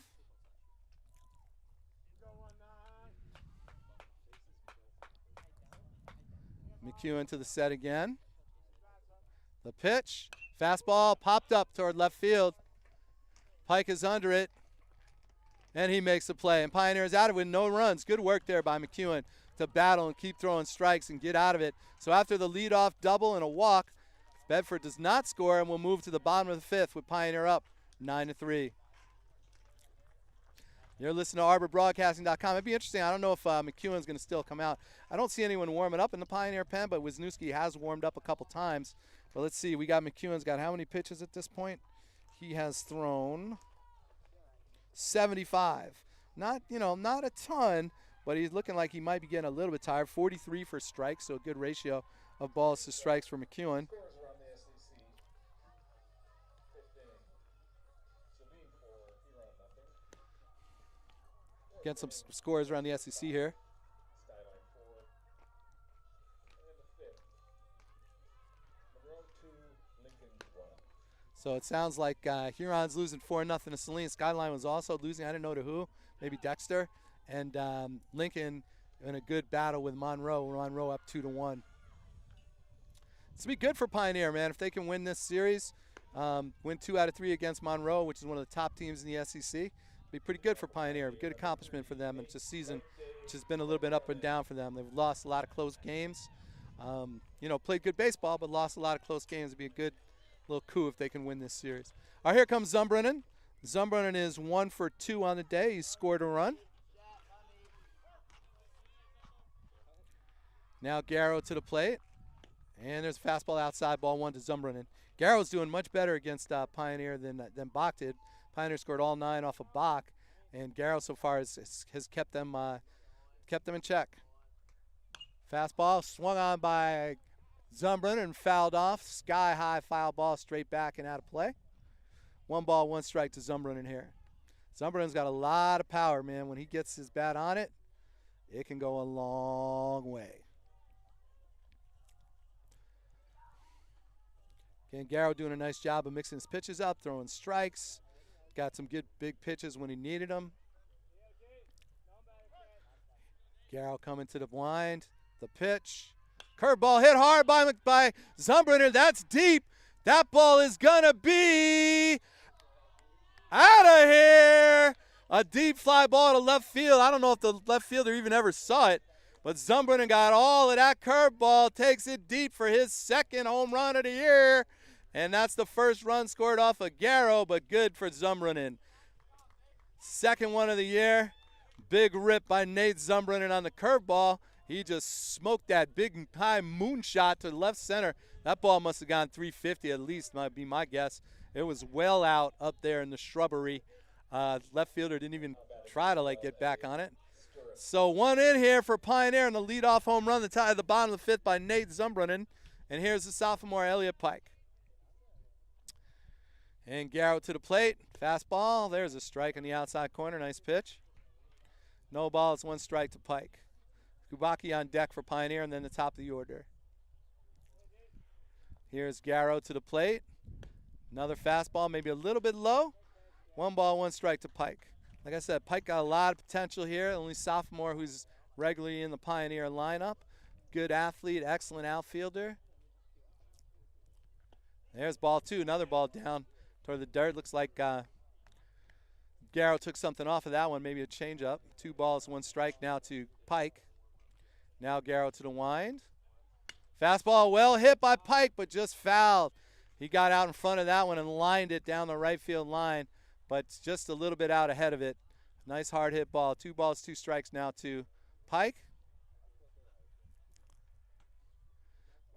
McEwen to the set again. The pitch. Fastball popped up toward left field. Pike is under it. And he makes the play. And Pioneers out of it with no runs. Good work there by McEwen to battle and keep throwing strikes and get out of it. So after the leadoff double and a walk, Bedford does not score and will move to the bottom of the fifth with Pioneer up 9-3. You're listening to ArborBroadcasting.com. It'd be interesting. I don't know if McEwen's going to still come out. I don't see anyone warming up in the Pioneer pen, but Wisniewski has warmed up a couple times. But let's see. We got McEwen's got how many pitches at this point? He has thrown 75. Not a ton, but he's looking like he might be getting a little bit tired. 43 for strikes, so a good ratio of balls to strikes for McEwen. Get some scores around the SEC here. So it sounds like Huron's losing 4-0 to Saline. Skyline was also losing. I didn't know to who. Maybe Dexter. And Lincoln in a good battle with Monroe. Monroe up 2-1. It's be good for Pioneer, man, if they can win this series. Win 2 out of 3 against Monroe, which is one of the top teams in the SEC. Be pretty good for Pioneer. Good accomplishment for them. It's a season which has been a little bit up and down for them. They've lost a lot of close games. Played good baseball, but lost a lot of close games. It'd be a good little coup if they can win this series. All right, here comes Zumbrunnin. Zumbrunnin is 1 for 2 on the day. He scored a run. Now Garrow to the plate. And there's a fastball outside, ball 1 to Zumbrunnin. Garrow's doing much better against Pioneer than Bach did. Pioneer scored all 9 off of Bach, and Garrow so far has kept them in check. Fastball swung on by Zumbrunnin and fouled off. Sky high foul ball straight back and out of play. 1 ball, 1 strike to Zumbrunnin here. Zumbrunnin's got a lot of power, man. When he gets his bat on it, it can go a long way. Again, Garrow doing a nice job of mixing his pitches up, throwing strikes. Got some good big pitches when he needed them. Garrow coming to the blind. The pitch. Curveball hit hard by Zumbrunnin. That's deep. That ball is going to be out of here. A deep fly ball to left field. I don't know if the left fielder even ever saw it, but Zumbrunnin got all of that curveball, takes it deep for his 2nd home run of the year. And that's the first run scored off of Garrow, but good for Zumbrunnin. 2nd one of the year. Big rip by Nate Zumbrunnin on the curveball. He just smoked that big high moonshot to left center. That ball must have gone 350 at least, might be my guess. It was well out up there in the shrubbery. Left fielder didn't even try to get back on it. So 1 in here for Pioneer, and the leadoff home run, the tie at the bottom of the 5th by Nate Zumbrunnin. And here's the sophomore, Elliot Pike. And Garrow to the plate. Fastball. There's a strike in the outside corner. Nice pitch. No ball. It's 1 strike to Pike. Kubaki on deck for Pioneer, and then the top of the order. Here's Garrow to the plate. Another fastball, maybe a little bit low. 1 ball, 1 strike to Pike. Like I said, Pike got a lot of potential here. Only sophomore who's regularly in the Pioneer lineup. Good athlete, excellent outfielder. There's ball 2. Another ball down toward the dirt. Looks like Garrow took something off of that one, maybe a changeup. 2 balls, 1 strike now to Pike. Now Garrow to the wind. Fastball well hit by Pike, but just fouled. He got out in front of that one and lined it down the right field line, but just a little bit out ahead of it. Nice hard hit ball. 2 balls, 2 strikes now to Pike.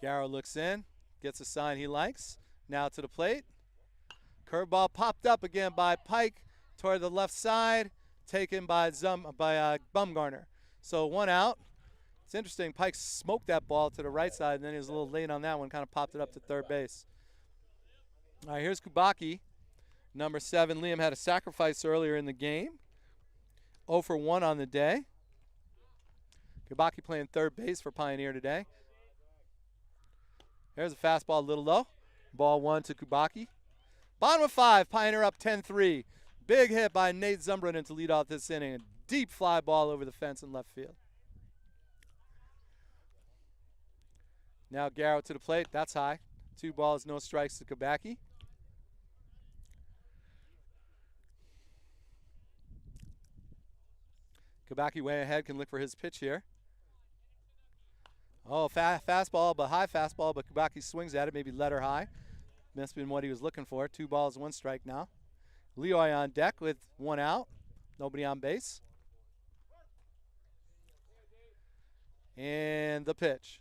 Garrow looks in, gets a sign he likes. Now to the plate. Curveball popped up again by Pike toward the left side, taken by Bumgarner. So 1 out. It's interesting, Pike smoked that ball to the right side, and then he was a little late on that one, kind of popped it up to third base. All right, here's Kubaki. Number 7, Liam had a sacrifice earlier in the game. 0 for 1 on the day. Kubaki playing third base for Pioneer today. There's a fastball a little low. Ball 1 to Kubaki. Bottom of 5, Pioneer up 10-3. Big hit by Nate Zumbrunnin to lead off this inning. A deep fly ball over the fence in left field. Now Garrow to the plate. That's high. 2 balls, no strikes to Kubaki. Kabaki way ahead, can look for his pitch here. Oh, fastball, but high fastball, but Kabaki swings at it, maybe letter high. Must have been what he was looking for. 2 balls, 1 strike now. Leoy on deck with 1 out. Nobody on base. And the pitch.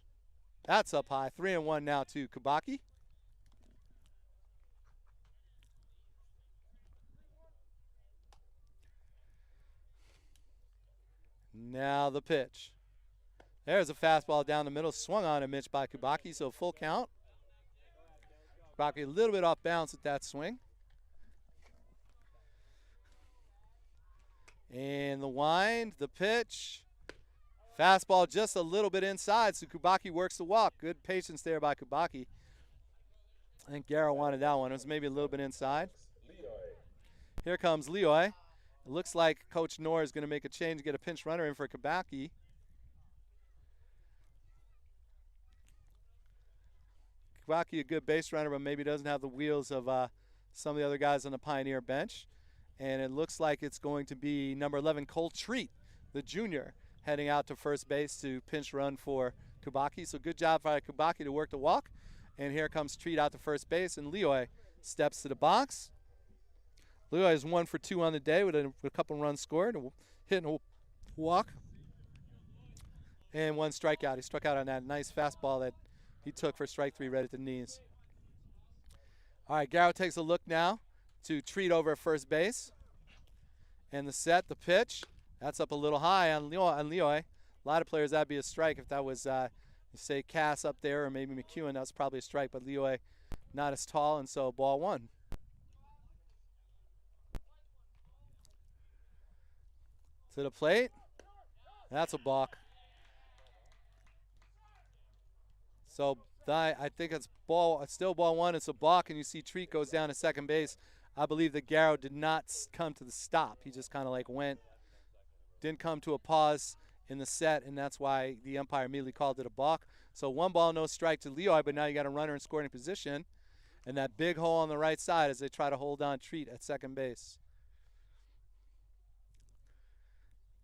That's up high. 3-1 now to Kabaki. Now the pitch. There's a fastball down the middle, swung on and missed by Kabaki, so full count. Kabaki a little bit off balance with that swing. And the wind, the pitch. Fastball just a little bit inside, so Kabaki works the walk. Good patience there by Kabaki. I think Garrow wanted that one. It was maybe a little bit inside. Here comes Leoy. It looks like Coach Knorr is going to make a change and get a pinch runner in for Kabaki. Kabaki a good base runner, but maybe doesn't have the wheels of some of the other guys on the Pioneer bench. And it looks like it's going to be number 11, Cole Treat, the junior, heading out to first base to pinch run for Kabaki. So good job by Kabaki to work the walk. And here comes Treat out to first base, and Leoy steps to the box. Leoy is 1 for 2 on the day with a couple runs scored, hit and a walk, and 1 strikeout. He struck out on that nice fastball that he took for strike 3 right at the knees. All right, Garrow takes a look now to Treat over at first base. And the set, the pitch, that's up a little high on Leoy. A lot of players, that'd be a strike if that was, say, Cass up there or maybe McEwen. That was probably a strike, but Leoy not as tall, and so ball 1. To the plate. That's a balk. So I think it's still ball 1. It's a balk, and you see Treat goes down to second base. I believe that Garrow did not come to the stop. He just kind of like didn't come to a pause in the set, and that's why the umpire immediately called it a balk. So 1 ball, no strike to Leoy, but now you got a runner in scoring position, and that big hole on the right side as they try to hold on Treat at second base.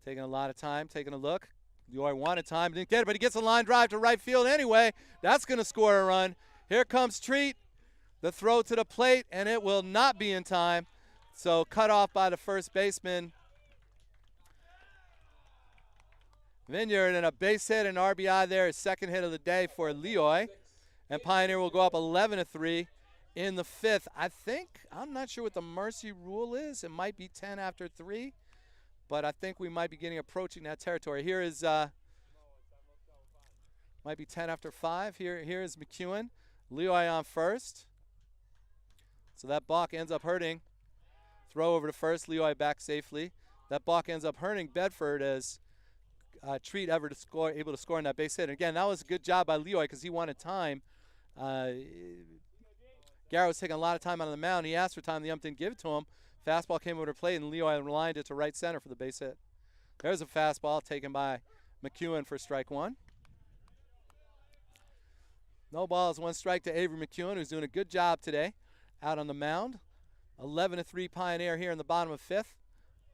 Taking a lot of time, taking a look. Leoy wanted time, didn't get it, but he gets a line drive to right field anyway. That's going to score a run. Here comes Treat. The throw to the plate, and it will not be in time. So cut off by the first baseman. Vineyard, and a base hit and RBI there, his second hit of the day for Leoy. And Pioneer will go up 11-3 in the 5th. I'm not sure what the mercy rule is. It might be 10 after 3. But I think we might be approaching that territory. Here is, might be 10 after 5. Here is McEwen. Leoy on first. So that balk ends up hurting. Throw over to first. Leoy back safely. That balk ends up hurting Bedford as Treat able to score on that base hit. And again, that was a good job by Leoy because he wanted time. Garrow was taking a lot of time out of the mound. He asked for time. The ump didn't give it to him. Fastball came over to plate, and Leoy lined it to right center for the base hit. There's a fastball taken by McEwen for strike 1. No balls, 1 strike to Avery McEwen, who's doing a good job today out on the mound. 11-3 Pioneer here in the bottom of 5th.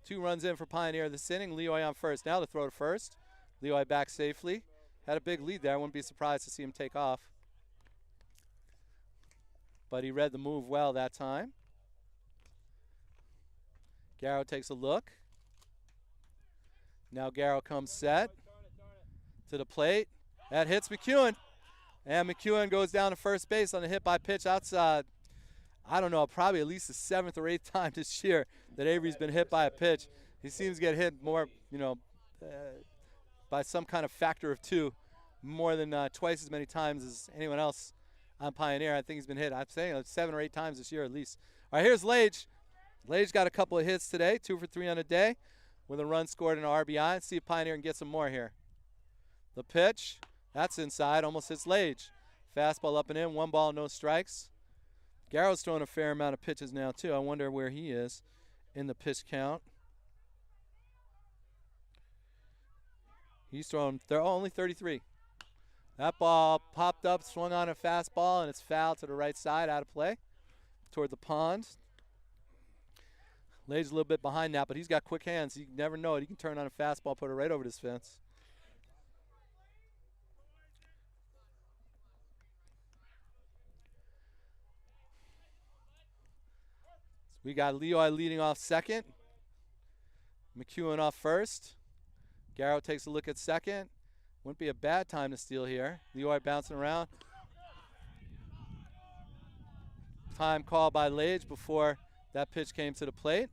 2 runs in for Pioneer this inning. Leoy on first. Now the throw to first. Leoy back safely. Had a big lead there. I wouldn't be surprised to see him take off. But he read the move well that time. Garrow takes a look. Now Garrow comes set to the plate. That hits McEwen. And McEwen goes down to first base on a hit by pitch. That's, I don't know, probably at least the 7th or 8th time this year that Avery's been hit by a pitch. He seems to get hit more, by some kind of factor of 2, more than twice as many times as anyone else on Pioneer. I think he's been hit, I'm saying, 7 or 8 times this year at least. All right, here's Lage. Lage got a couple of hits today, 2 for 3 on a day, with a run scored and an RBI. Let's see if Pioneer can get some more here. The pitch, that's inside, almost hits Lage. Fastball up and in, 1 ball, no strikes. Garrow's throwing a fair amount of pitches now, too. I wonder where he is in the pitch count. He's throwing only 33. That ball popped up, swung on a fastball, and it's fouled to the right side, out of play, toward the pond. Lays a little bit behind that, but he's got quick hands. You never know it. He can turn on a fastball, put it right over this fence. So we got Leroy leading off second. McEwen off first. Garrow takes a look at second. Wouldn't be a bad time to steal here. Leroy bouncing around. Time called by Lage before that pitch came to the plate.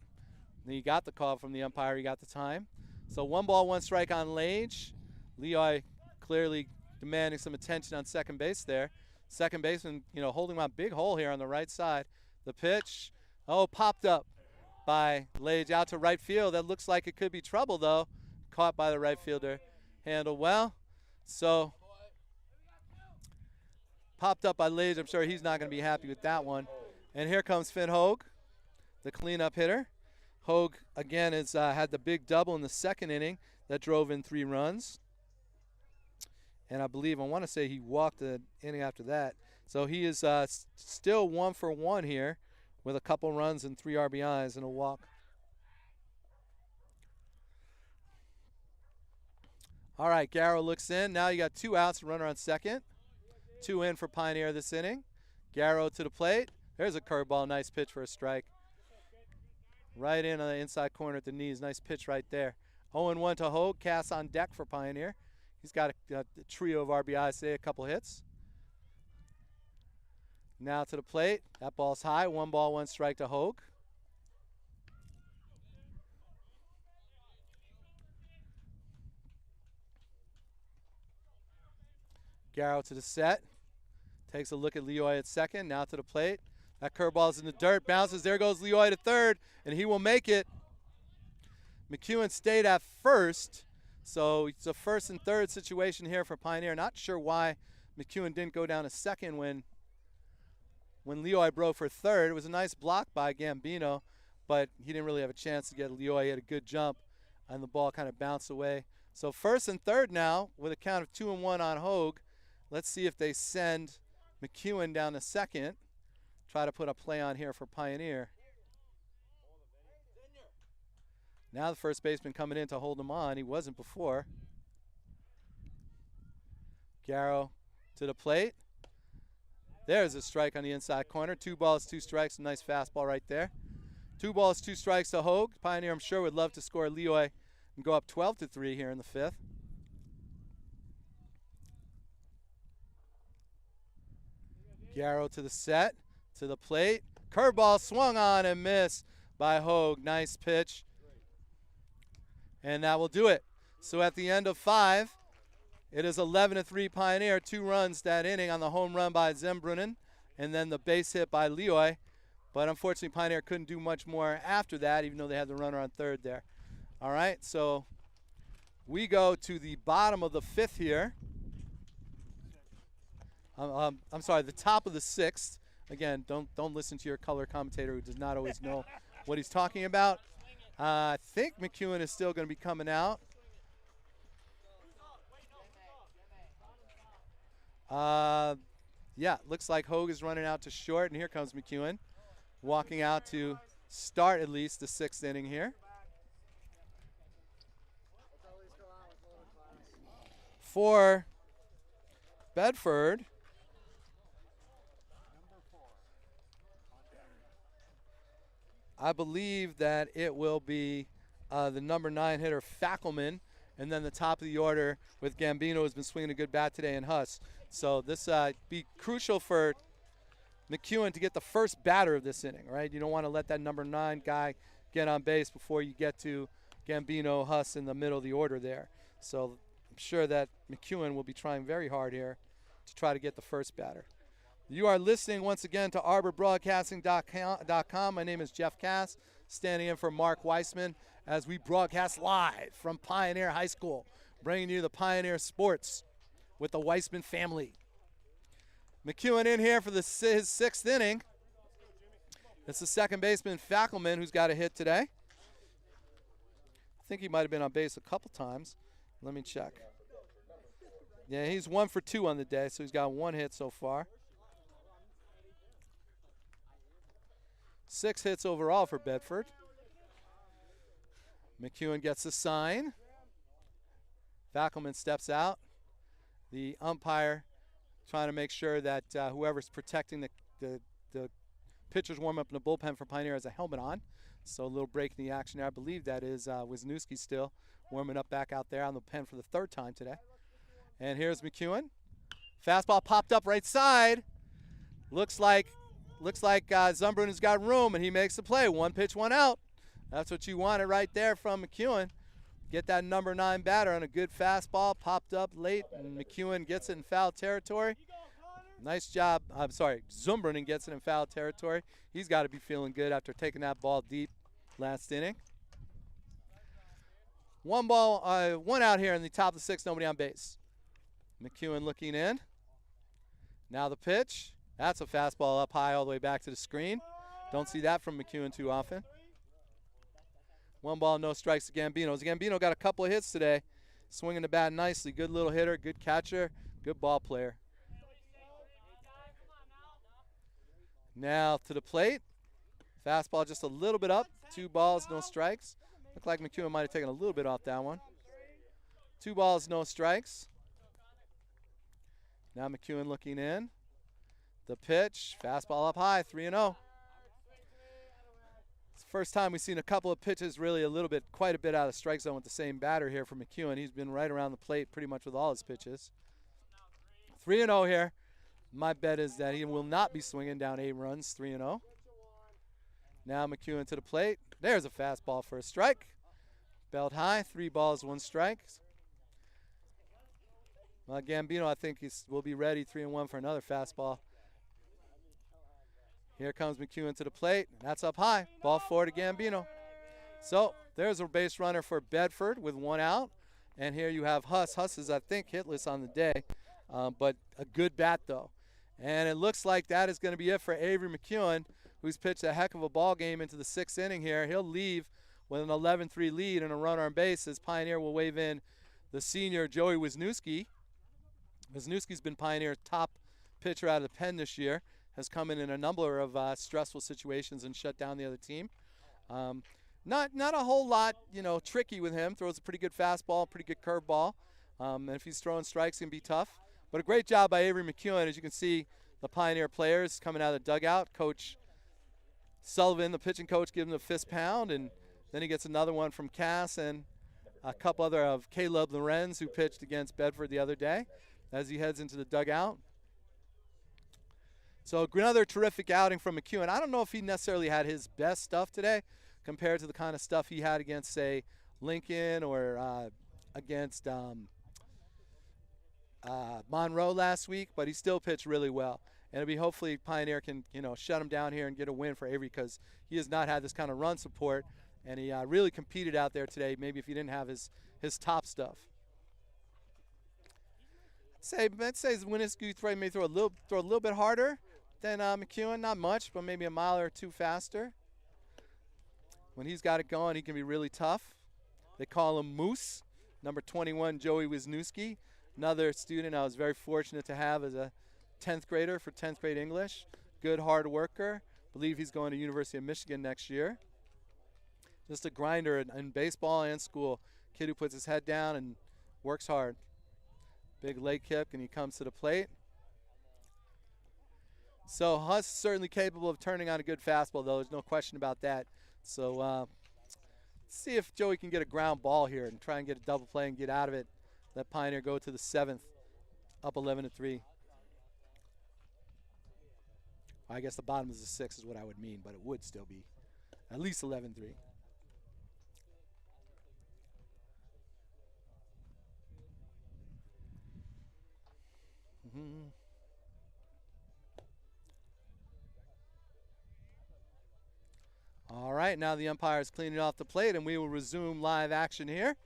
And he got the call from the umpire. He got the time. So 1 ball, 1 strike on Lage. Leroy clearly demanding some attention on second base there. Second baseman, holding my big hole here on the right side. The pitch, popped up by Lage out to right field. That looks like it could be trouble, though. Caught by the right fielder. Handled well. So, popped up by Lage. I'm sure he's not going to be happy with that one. And here comes Finn Hogue, the cleanup hitter. Hogue, again, has had the big double in the second inning that drove in 3 runs. And I want to say he walked the inning after that. So he is still 1 for 1 here with a couple runs and 3 RBIs and a walk. All right, Garrow looks in. Now you got 2 outs, runner on second. 2 in for Pioneer this inning. Garrow to the plate. There's a curveball, nice pitch for a strike. Right in on the inside corner at the knees, nice pitch right there. 0-1 to Hogue, Cass on deck for Pioneer. He's got a trio of RBIs today, a couple hits. Now to the plate, that ball's high, 1 ball, 1 strike to Hogue. Garrow to the set. Takes a look at Leroy at second. Now to the plate. That curveball's in the dirt. Bounces. There goes Leroy to third. And he will make it. McEwen stayed at first. So it's a first and third situation here for Pioneer. Not sure why McEwen didn't go down to second when Leroy broke for third. It was a nice block by Gambino, but he didn't really have a chance to get Leroy. He had a good jump, and the ball kind of bounced away. So first and third now with a count of 2-1 on Hogue. Let's see if they send McEwen down to second. Try to put a play on here for Pioneer. Now the first baseman coming in to hold him on. He wasn't before. Garrow to the plate. There's a strike on the inside corner. 2 balls, 2 strikes. A nice fastball right there. 2 balls, 2 strikes to Hogue. Pioneer, I'm sure, would love to score Leroy and go up 12-3 here in the 5th. Garrow to the set, to the plate. Curveball swung on and missed by Hogue. Nice pitch. And that will do it. So at the end of 5, it is 11-3 Pioneer. 2 runs that inning on the home run by Zembrunnen and then the base hit by Leroy. But unfortunately, Pioneer couldn't do much more after that, even though they had the runner on third there. All right, so we go to the bottom of the 5th here. I'm sorry, the top of the 6th. Again, don't listen to your color commentator who does not always know what he's talking about. I think McEwen is still going to be coming out. Yeah, looks like Hogue is running out to short, and here comes McEwen, walking out to start at least the 6th inning here. For Bedford, I believe that it will be the number 9 hitter, Fackelman, and then the top of the order with Gambino has been swinging a good bat today in Huss. So this be crucial for McEwen to get the first batter of this inning, right? You don't want to let that number 9 guy get on base before you get to Gambino, Huss in the middle of the order there. So I'm sure that McEwen will be trying very hard here to try to get the first batter. You are listening once again to ArborBroadcasting.com. My name is Jeff Cass, standing in for Mark Weissman as we broadcast live from Pioneer High School, bringing you the Pioneer Sports with the Weissman family. McEwen in here for his 6th inning. It's the second baseman, Fackelman, who's got a hit today. I think he might have been on base a couple times. Let me check. Yeah, he's 1 for 2 on the day, so he's got 1 hit so far. 6 hits overall for Bedford. McEwen gets the sign. Fackelman steps out. The umpire trying to make sure that whoever's protecting the pitchers warm up in the bullpen for Pioneer has a helmet on. So a little break in the action there. I believe that is Wisniewski still warming up back out there on the pen for the third time today. And here's McEwen. Fastball popped up right side. Looks like Zumbrun's got room, and he makes the play. One pitch, one out. That's what you wanted right there from McEwen. Get that number 9 batter on a good fastball. Popped up late, and McEwen gets it in foul territory. Nice job. I'm sorry, Zumbrun gets it in foul territory. He's got to be feeling good after taking that ball deep last inning. One out here in the top of the 6th, nobody on base. McEwen looking in. Now the pitch. That's a fastball up high all the way back to the screen. Don't see that from McEwen too often. 1 ball, no strikes to Gambino. Gambino got a couple of hits today. Swinging the bat nicely. Good little hitter, good catcher, good ball player. Now to the plate. Fastball just a little bit up. 2 balls, no strikes. Looked like McEwen might have taken a little bit off that one. 2 balls, no strikes. Now McEwen looking in. The pitch, fastball up high, 3-0. It's the first time we've seen a couple of pitches really quite a bit out of the strike zone with the same batter here for McEwen. He's been right around the plate pretty much with all his pitches. 3-0 here. My bet is that he will not be swinging down 8 runs, 3-0. Now McEwen to the plate. There's a fastball for a strike. Belt high, 3 balls, 1 strike. Well, Gambino, I think will be ready, 3-1 for another fastball. Here comes McEwen to the plate. That's up high. Ball 4 to Gambino. So there's a base runner for Bedford with 1 out. And here you have Huss. Huss is, I think, hitless on the day, but a good bat, though. And it looks like that is going to be it for Avery McEwen, who's pitched a heck of a ball game into the 6th inning here. He'll leave with an 11-3 lead and a runner on base as Pioneer will wave in the senior Joey Wisniewski. Wisniewski's been Pioneer's top pitcher out of the pen this year. Has come in a number of stressful situations and shut down the other team. Not a whole lot, tricky with him. Throws a pretty good fastball, pretty good curveball. And if he's throwing strikes, it can be tough. But a great job by Avery McEwen. As you can see, the Pioneer players coming out of the dugout. Coach Sullivan, the pitching coach, gives him a fist pound, and then he gets another one from Cass and a couple other of Caleb Lorenz, who pitched against Bedford the other day, as he heads into the dugout. So another terrific outing from McEwen. I don't know if he necessarily had his best stuff today compared to the kind of stuff he had against, say, Lincoln or against Monroe last week, but he still pitched really well. And it'll be hopefully Pioneer can, shut him down here and get a win for Avery, because he has not had this kind of run support, and he really competed out there today, maybe if he didn't have his top stuff. I'd say Wisniewski may throw a little bit harder than McEwen, not much, but maybe a mile or 2 faster. When he's got it going, he can be really tough. They call him Moose, number 21, Joey Wisniewski, another student I was very fortunate to have as a 10th grader for 10th grade English. Good hard worker. Believe he's going to University of Michigan next year. Just a grinder in baseball and school. Kid who puts his head down and works hard. Big leg kick, and he comes to the plate. So Huss certainly capable of turning on a good fastball, though. There's no question about that. So let's see if Joey can get a ground ball here and try and get a double play and get out of it. Let Pioneer go to the 7th, up 11-3. I guess the bottom of the 6th is what I would mean, but it would still be at least 11-3. All right, now the umpire is cleaning off the plate, and we will resume live action here.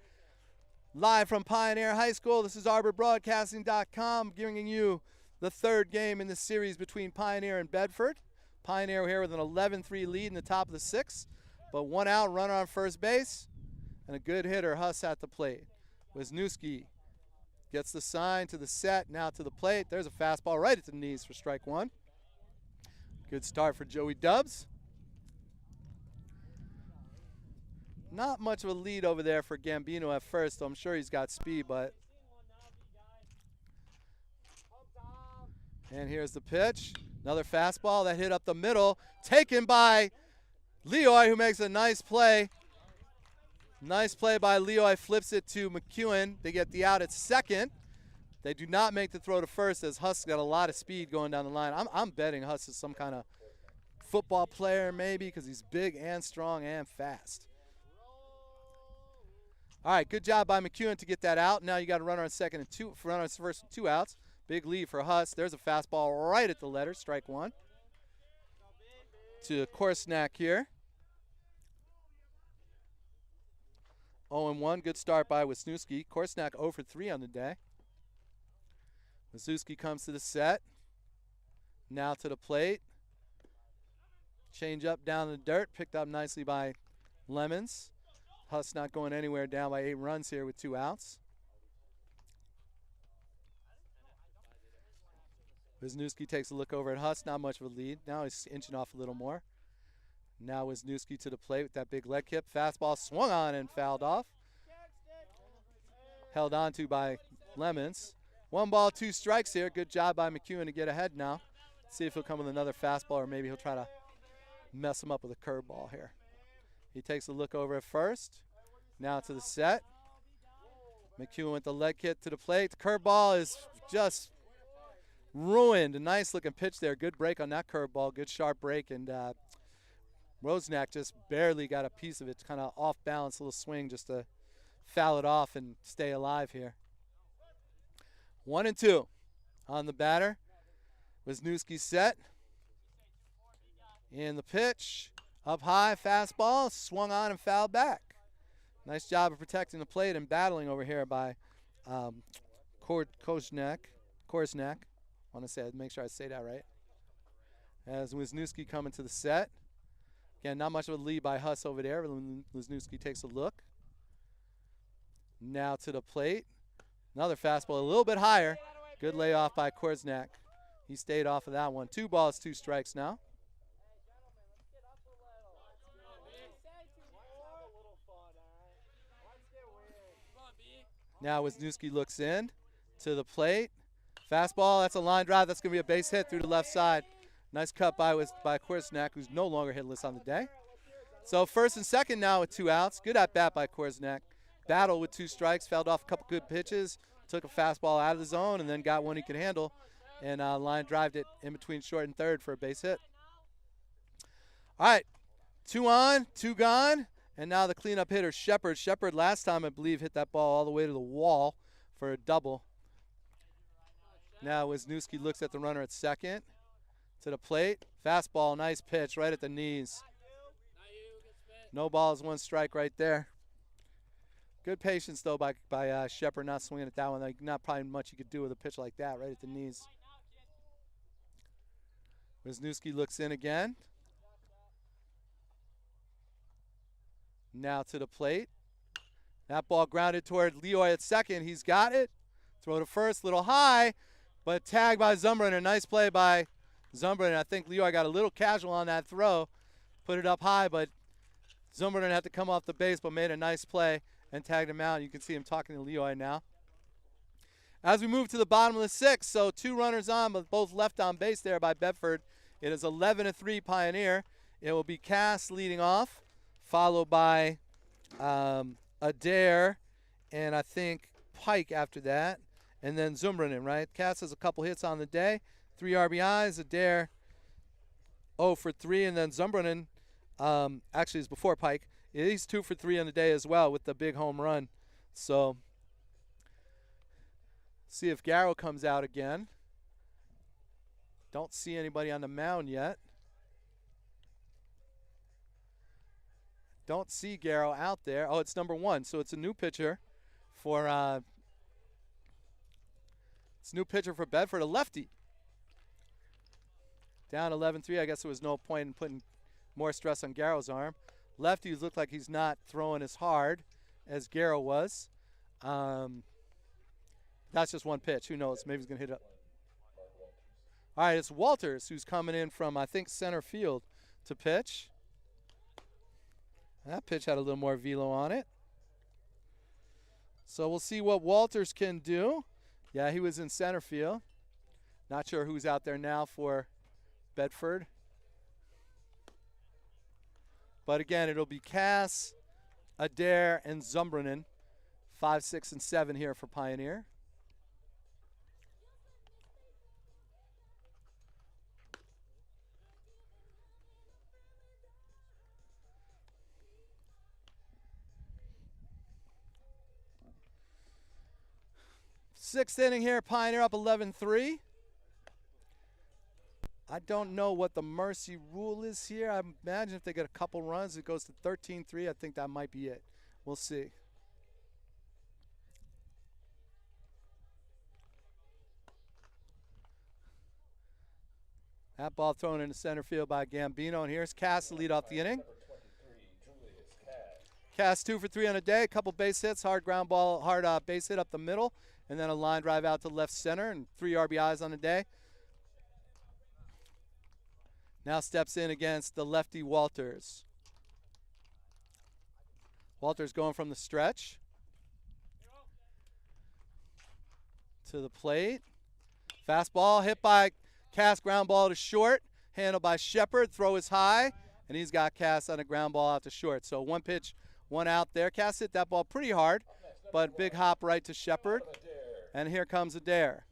Live from Pioneer High School, this is ArborBroadcasting.com giving you the 3rd game in the series between Pioneer and Bedford. Pioneer here with an 11-3 lead in the top of the 6th, but 1 out, runner on first base, and a good hitter, Huss, at the plate. Wisniewski gets the sign to the set, now to the plate. There's a fastball right at the knees for strike 1. Good start for Joey Dubs. Not much of a lead over there for Gambino at first, so I'm sure he's got speed, but. And here's the pitch. Another fastball that hit up the middle. Taken by Leoy, who makes a nice play. Nice play by Leoy. Flips it to McEwen. They get the out at second. They do not make the throw to first as Huss got a lot of speed going down the line. I'm betting Huss is some kind of football player maybe because he's big and strong and fast. All right, good job by McEwen to get that out. Now you got a runner on second and two, runner on first and 2 outs. Big lead for Huss. There's a fastball right at the letter, strike one. To Korsnack here. 0-1, good start by Wisniewski. Korsnack 0 for 3 on the day. Wisniewski comes to the set. Now to the plate. Change up down the dirt, picked up nicely by Lemons. Huss not going anywhere, down by 8 runs here with 2 outs. Wisniewski takes a look over at Huss, not much of a lead. Now he's inching off a little more. Now Wisniewski to the plate with that big leg kick. Fastball swung on and fouled off. Held on to by Lemons. 1 ball, 2 strikes here. Good job by McEwen to get ahead now. See if he'll come with another fastball or maybe he'll try to mess him up with a curveball here. He takes a look over at first. Now to the set. McEwen with the leg kick to the plate. The curveball is just ruined. A nice looking pitch there. Good break on that curveball. Good sharp break. And Rosnack just barely got a piece of it. Kind of off balance, a little swing just to foul it off and stay alive here. 1-2 on the batter. Wisniewski set. In the pitch. Up high, fastball, swung on and fouled back. Nice job of protecting the plate and battling over here by Korsnack. Want to say, make sure I say that right. As Wisniewski coming to the set. Again, not much of a lead by Huss over there. Wisniewski takes a look. Now to the plate. Another fastball, a little bit higher. Good layoff by Korsnack. He stayed off of that one. 2 balls, 2 strikes now. Now Wisniewski looks in to the plate. Fastball, that's a line drive. That's going to be a base hit through the left side. Nice cut by Korsnack, who's no longer hitless on the day. So first and second now with 2 outs. Good at bat by Korsnack. Battle with 2 strikes, fouled off a couple good pitches, took a fastball out of the zone, and then got one he could handle, and line drived it in between short and third for a base hit. All right, 2 on, 2 gone. And now the cleanup hitter, Shepard. Shepard last time, I believe, hit that ball all the way to the wall for a double. Now Wisniewski looks at the runner at second. To the plate. Fastball, nice pitch right at the knees. No balls, 1 strike right there. Good patience, though, by Shepard not swinging at that one. Like, not probably much you could do with a pitch like that right at the knees. Wisniewski looks in again. Now to the plate. That ball grounded toward Leoy at second. He's got it. Throw to first, little high, but tagged by Zumbrun. A nice play by Zumbrun. I think Leoy got a little casual on that throw. Put it up high, but Zumbrun had to come off the base, but made a nice play and tagged him out. You can see him talking to Leoy now. As we move to the bottom of the 6th, so 2 runners on, but both left on base there by Bedford. It is 11-3 Pioneer. It will be Cass leading off, followed by Adair and I think Pike after that, and then Zumbrun, right? Cass has a couple hits on the day, 3 RBIs. Adair 0 for 3, and then Zumbrun actually is before Pike. He's 2 for 3 on the day as well with the big home run. So see if Garrow comes out again. Don't see anybody on the mound yet. Don't see Garrow out there. Oh, it's number 1, so it's a new pitcher for Bedford, a lefty. Down 11-3. I guess there was no point in putting more stress on Garrow's arm. Lefties look like he's not throwing as hard as Garrow was. That's just 1 pitch. Who knows? Maybe he's going to hit it up. All right, it's Walters who's coming in from, I think, center field to pitch. That pitch had a little more velo on it. So we'll see what Walters can do. Yeah, he was in center field. Not sure who's out there now for Bedford. But again, it'll be Cass, Adair, and Zumbranen. 5, 6, and 7 here for Pioneer. Sixth inning here, Pioneer up 11-3. I don't know what the mercy rule is here. I imagine if they get a couple runs, it goes to 13-3. I think that might be it. We'll see. That ball thrown into center field by Gambino, and here's Cass to lead off the inning. Cass 2 for 3 on a day, a couple base hits, hard ground ball, hard base hit up the middle, and then a line drive out to left center, and 3 RBIs on the day. Now steps in against the lefty Walters. Walters going from the stretch to the plate. Fastball hit by Cass, ground ball to short, handled by Shepard, throw is high, and he's got Cass on a ground ball out to short. So 1 pitch, 1 out there. Cass hit that ball pretty hard, but big hop right to Shepard. And here comes Adair.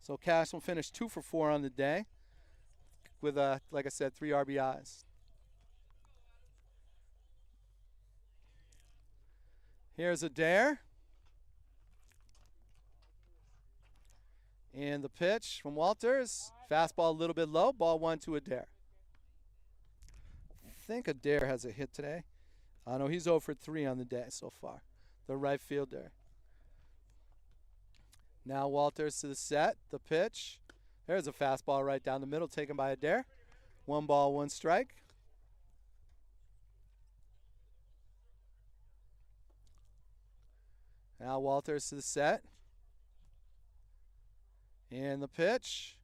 So Cass will finish 2 for 4 on the day with, like I said, 3 RBIs. Here's Adair. And the pitch from Walters. Fastball a little bit low. Ball 1 to Adair. I think Adair has a hit today. I know he's 0 for 3 on the day so far. The right fielder. Now Walters to the set. The pitch. There's a fastball right down the middle taken by Adair. 1 ball, 1 strike. Now Walters to the set. And the pitch.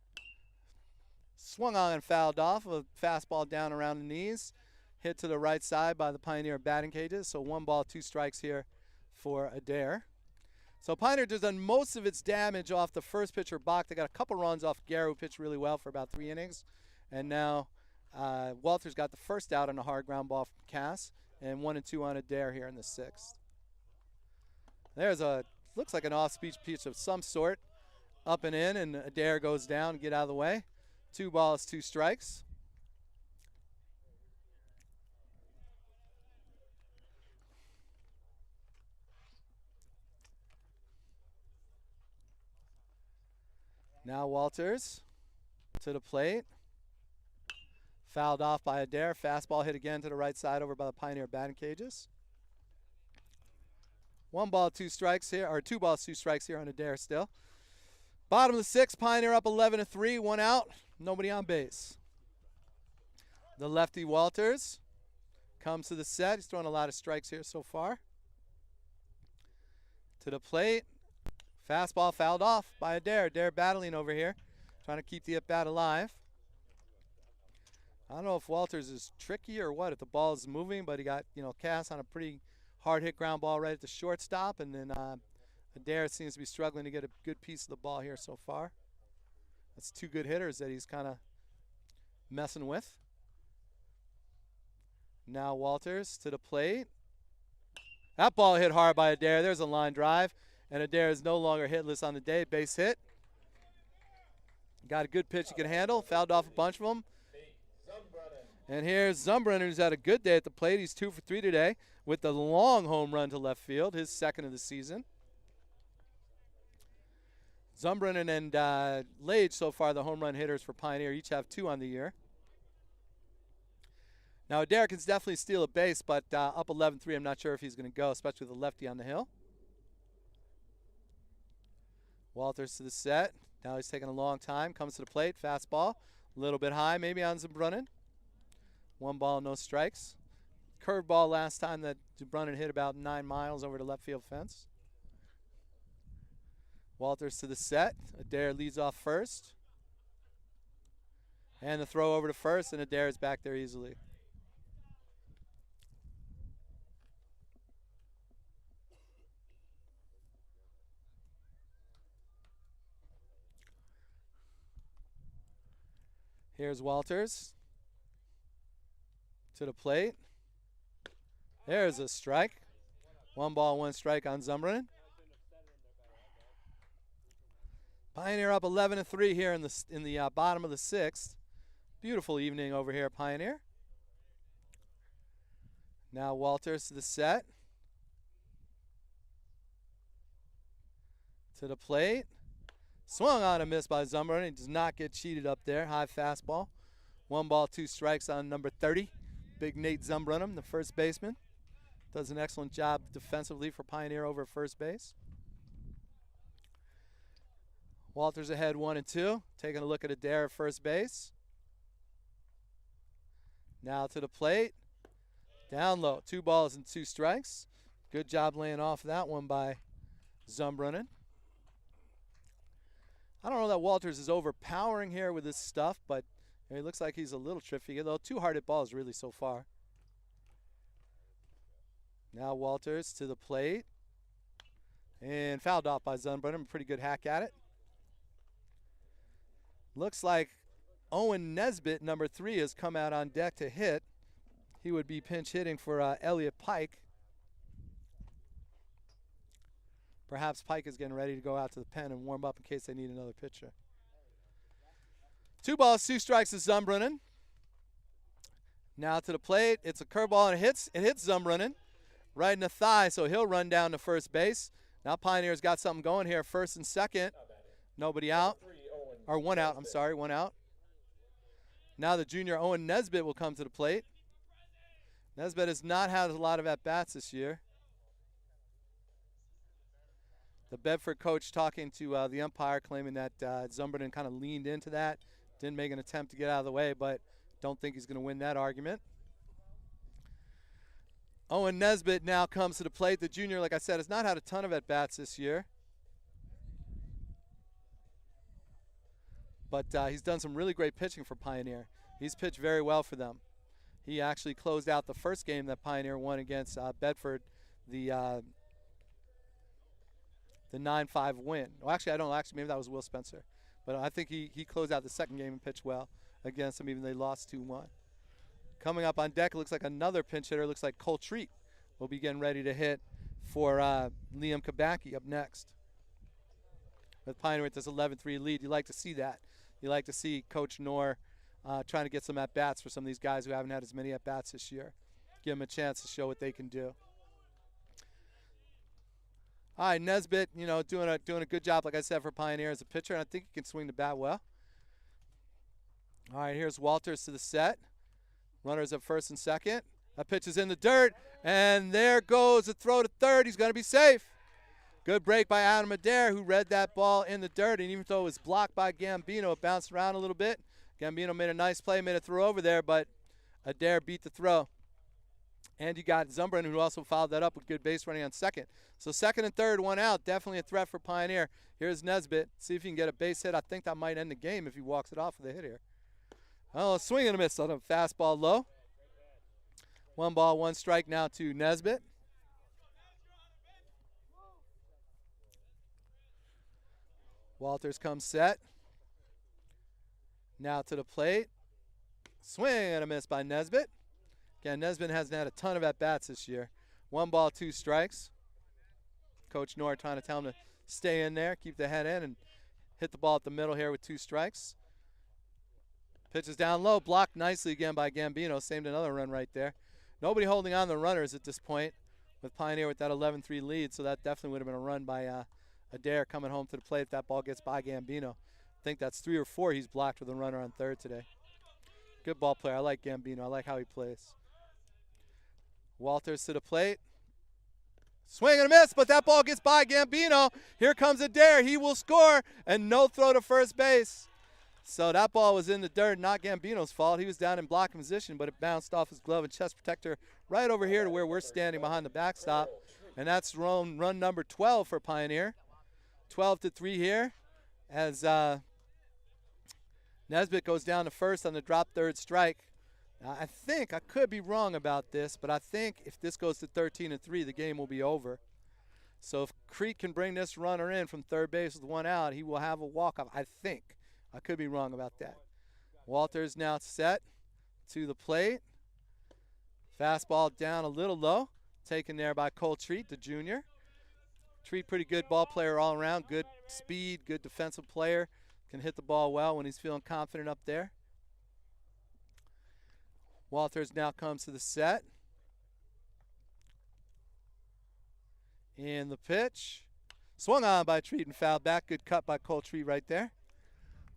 Swung on and fouled off. A fastball down around the knees. Hit to the right side by the Pioneer batting cages. So 1 ball, 2 strikes here for Adair. So Pioneer has done most of its damage off the first pitcher, Bach. They got a couple runs off Garrow, who pitched really well for about 3 innings. And now Walters got the first out on a hard ground ball from Cass. And 1 and 2 on Adair here in the 6th. There's looks like an off-speed pitch of some sort. Up and in, and Adair goes down, get out of the way. 2 balls, 2 strikes. Now Walters to the plate. Fouled off by Adair. Fastball hit again to the right side over by the Pioneer batting cages. 1 ball, 2 strikes here, or 2 balls, 2 strikes here on Adair still. Bottom of the 6th, Pioneer up 11-3, 1 out, nobody on base. The lefty Walters comes to the set. He's thrown a lot of strikes here so far. To the plate. Fastball fouled off by Adair. Adair battling over here, trying to keep the at-bat alive. I don't know if Walters is tricky or what, if the ball is moving, but he got, Cass on a pretty hard hit ground ball right at the shortstop, and then Adair seems to be struggling to get a good piece of the ball here so far. That's 2 good hitters that he's kind of messing with. Now Walters to the plate. That ball hit hard by Adair. There's a line drive, and Adair is no longer hitless on the day. Base hit. Got a good pitch he can handle. Fouled off a bunch of them. And here's Zumbranen, who's had a good day at the plate. He's 2 for 3 today with the long home run to left field, his 2nd of the season. Zumbranen and Lage so far, the home run hitters for Pioneer, each have 2 on the year. Now Adair can definitely steal a base, but up 11-3, I'm not sure if he's going to go, especially with the lefty on the hill. Walters to the set. Now he's taking a long time. Comes to the plate. Fastball. A little bit high maybe on Zumbranen. 1 ball, no strikes. Curveball last time that Zumbranen hit about 9 miles over the left field fence. Walters to the set. Adair leads off first. And the throw over to first, and Adair is back there easily. Here's Walters to the plate. There's a strike. 1 ball, 1 strike on Zumbrinen. Pioneer up 11-3 here in the bottom of the 6th. Beautiful evening over here at Pioneer. Now Walters to the set. To the plate. Swung on a miss by Zumbrinen. He does not get cheated up there. High fastball. 1 ball, 2 strikes on number 30. Big Nate Zumbrinen, the first baseman. Does an excellent job defensively for Pioneer over at first base. Walters ahead 1-2. Taking a look at Adair at first base. Now to the plate. Down low. 2 balls and 2 strikes. Good job laying off that one by Zumbrinen. I don't know that Walters is overpowering here with this stuff, but he looks like he's a little tricky, though 2 hard hit balls really so far. Now Walters to the plate. And fouled off by Zumbrinen. Pretty good hack at it. Looks like Owen Nesbitt, number 3, has come out on deck to hit. He would be pinch hitting for Elliot Pike. Perhaps Pike is getting ready to go out to the pen and warm up in case they need another pitcher. 2 balls, 2 strikes to Zumbrinen. Now to the plate. It's a curveball and it hits Zumbrinen right in the thigh, so he'll run down to first base. Now Pioneer's got something going here. First and second. Nobody out. Or 1 out, I'm sorry, 1 out. Now the junior Owen Nesbitt will come to the plate. Nesbitt has not had a lot of at-bats this year. The Bedford coach talking to the umpire, claiming that Zumbrinen kind of leaned into that. Didn't make an attempt to get out of the way, but don't think he's going to win that argument. Owen Nesbitt now comes to the plate. The junior, like I said, has not had a ton of at-bats this year. But he's done some really great pitching for Pioneer. He's pitched very well for them. He actually closed out the first game that Pioneer won against Bedford, the 9-5 win. Well, actually, I don't know. Actually, maybe that was Will Spencer. But I think he closed out the second game and pitched well against them, even though they lost 2-1. Coming up on deck, it looks like another pinch hitter. It looks like Cole Treat will be getting ready to hit for Liam Kabacki up next. With Pioneer with this 11-3 lead, you like to see that. You like to see Coach Knorr trying to get some at-bats for some of these guys who haven't had as many at-bats this year. Give them a chance to show what they can do. All right, Nesbitt, doing a good job, like I said, for Pioneer as a pitcher, and I think he can swing the bat well. All right, here's Walters to the set. Runners at first and second. That pitch is in the dirt, and there goes the throw to third. He's going to be safe. Good break by Adam Adair, who read that ball in the dirt, and even though it was blocked by Gambino, it bounced around a little bit. Gambino made a nice play, made a throw over there, but Adair beat the throw. And you got Zumbrinen, who also followed that up with good base running on second. So second and third, 1 out. Definitely a threat for Pioneer. Here's Nesbitt. See if he can get a base hit. I think that might end the game if he walks it off with a hit here. Oh, swing and a miss on a fastball low. 1 ball, 1 strike now to Nesbitt. Walters comes set. Now to the plate. Swing and a miss by Nesbitt. Again, Nesbitt hasn't had a ton of at-bats this year. 1 ball, 2 strikes. Coach Knorr trying to tell him to stay in there, keep the head in, and hit the ball at the middle here with 2 strikes. Pitch is down low, blocked nicely again by Gambino. Saved another run right there. Nobody holding on the runners at this point with Pioneer with that 11-3 lead, so that definitely would have been a run by Adair coming home to the plate if that ball gets by Gambino. I think that's 3 or 4 he's blocked with a runner on third today. Good ball player. I like Gambino. I like how he plays. Walters to the plate. Swing and a miss, but that ball gets by Gambino. Here comes Adair. He will score, and no throw to first base. So that ball was in the dirt, not Gambino's fault. He was down in blocking position, but it bounced off his glove and chest protector right over here to where we're standing behind the backstop. And that's run number 12 for Pioneer. 12-3 here as Nesbitt goes down to first on the drop third strike. I think, I could be wrong about this, but I think if this goes to 13-3, the game will be over. So if Creek can bring this runner in from third base with 1 out, he will have a walk-off, I think. I could be wrong about that. Walters now set to the plate. Fastball down a little low. Taken there by Cole Treat, the junior. Treat, pretty good ball player all around. Good speed, good defensive player. Can hit the ball well when he's feeling confident up there. Walters now comes to the set. And the pitch. Swung on by Treat and fouled back. Good cut by Cole Treat right there.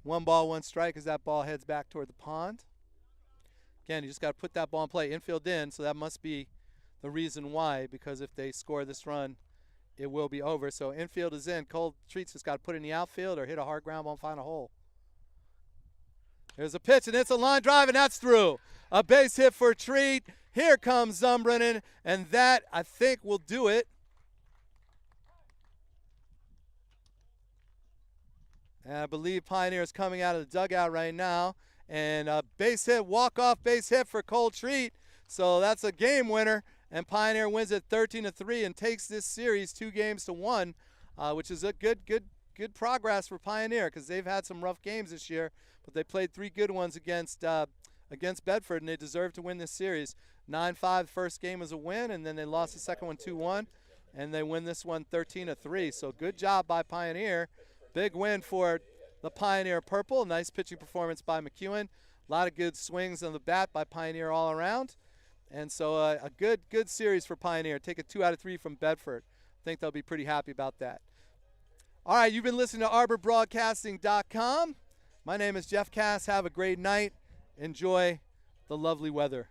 1 ball, 1 strike as that ball heads back toward the pond. Again, you just got to put that ball in play. Infield in, so that must be the reason why, because if they score this run, it will be over. So infield is in. Cole Treat's just got to put it in the outfield or hit a hard ground ball and find a hole. There's a pitch, and it's a line drive, and that's through. A base hit for Treat. Here comes Zumbrinen, and that, I think, will do it. And I believe Pioneer's coming out of the dugout right now. And a base hit, walk-off base hit for Cole Treat. So that's a game winner. And Pioneer wins it 13-3 and takes this series 2-1, which is a good progress for Pioneer because they've had some rough games this year, but they played 3 good ones against Bedford, and they deserve to win this series. 9-5 first game was a win, and then they lost the second one 2-1, and they win this one 13-3. So good job by Pioneer. Big win for the Pioneer Purple. Nice pitching performance by McEwen. A lot of good swings on the bat by Pioneer all around. And so a good series for Pioneer. Take a 2 out of 3 from Bedford. I think they'll be pretty happy about that. All right, you've been listening to ArborBroadcasting.com. My name is Jeff Cass. Have a great night. Enjoy the lovely weather.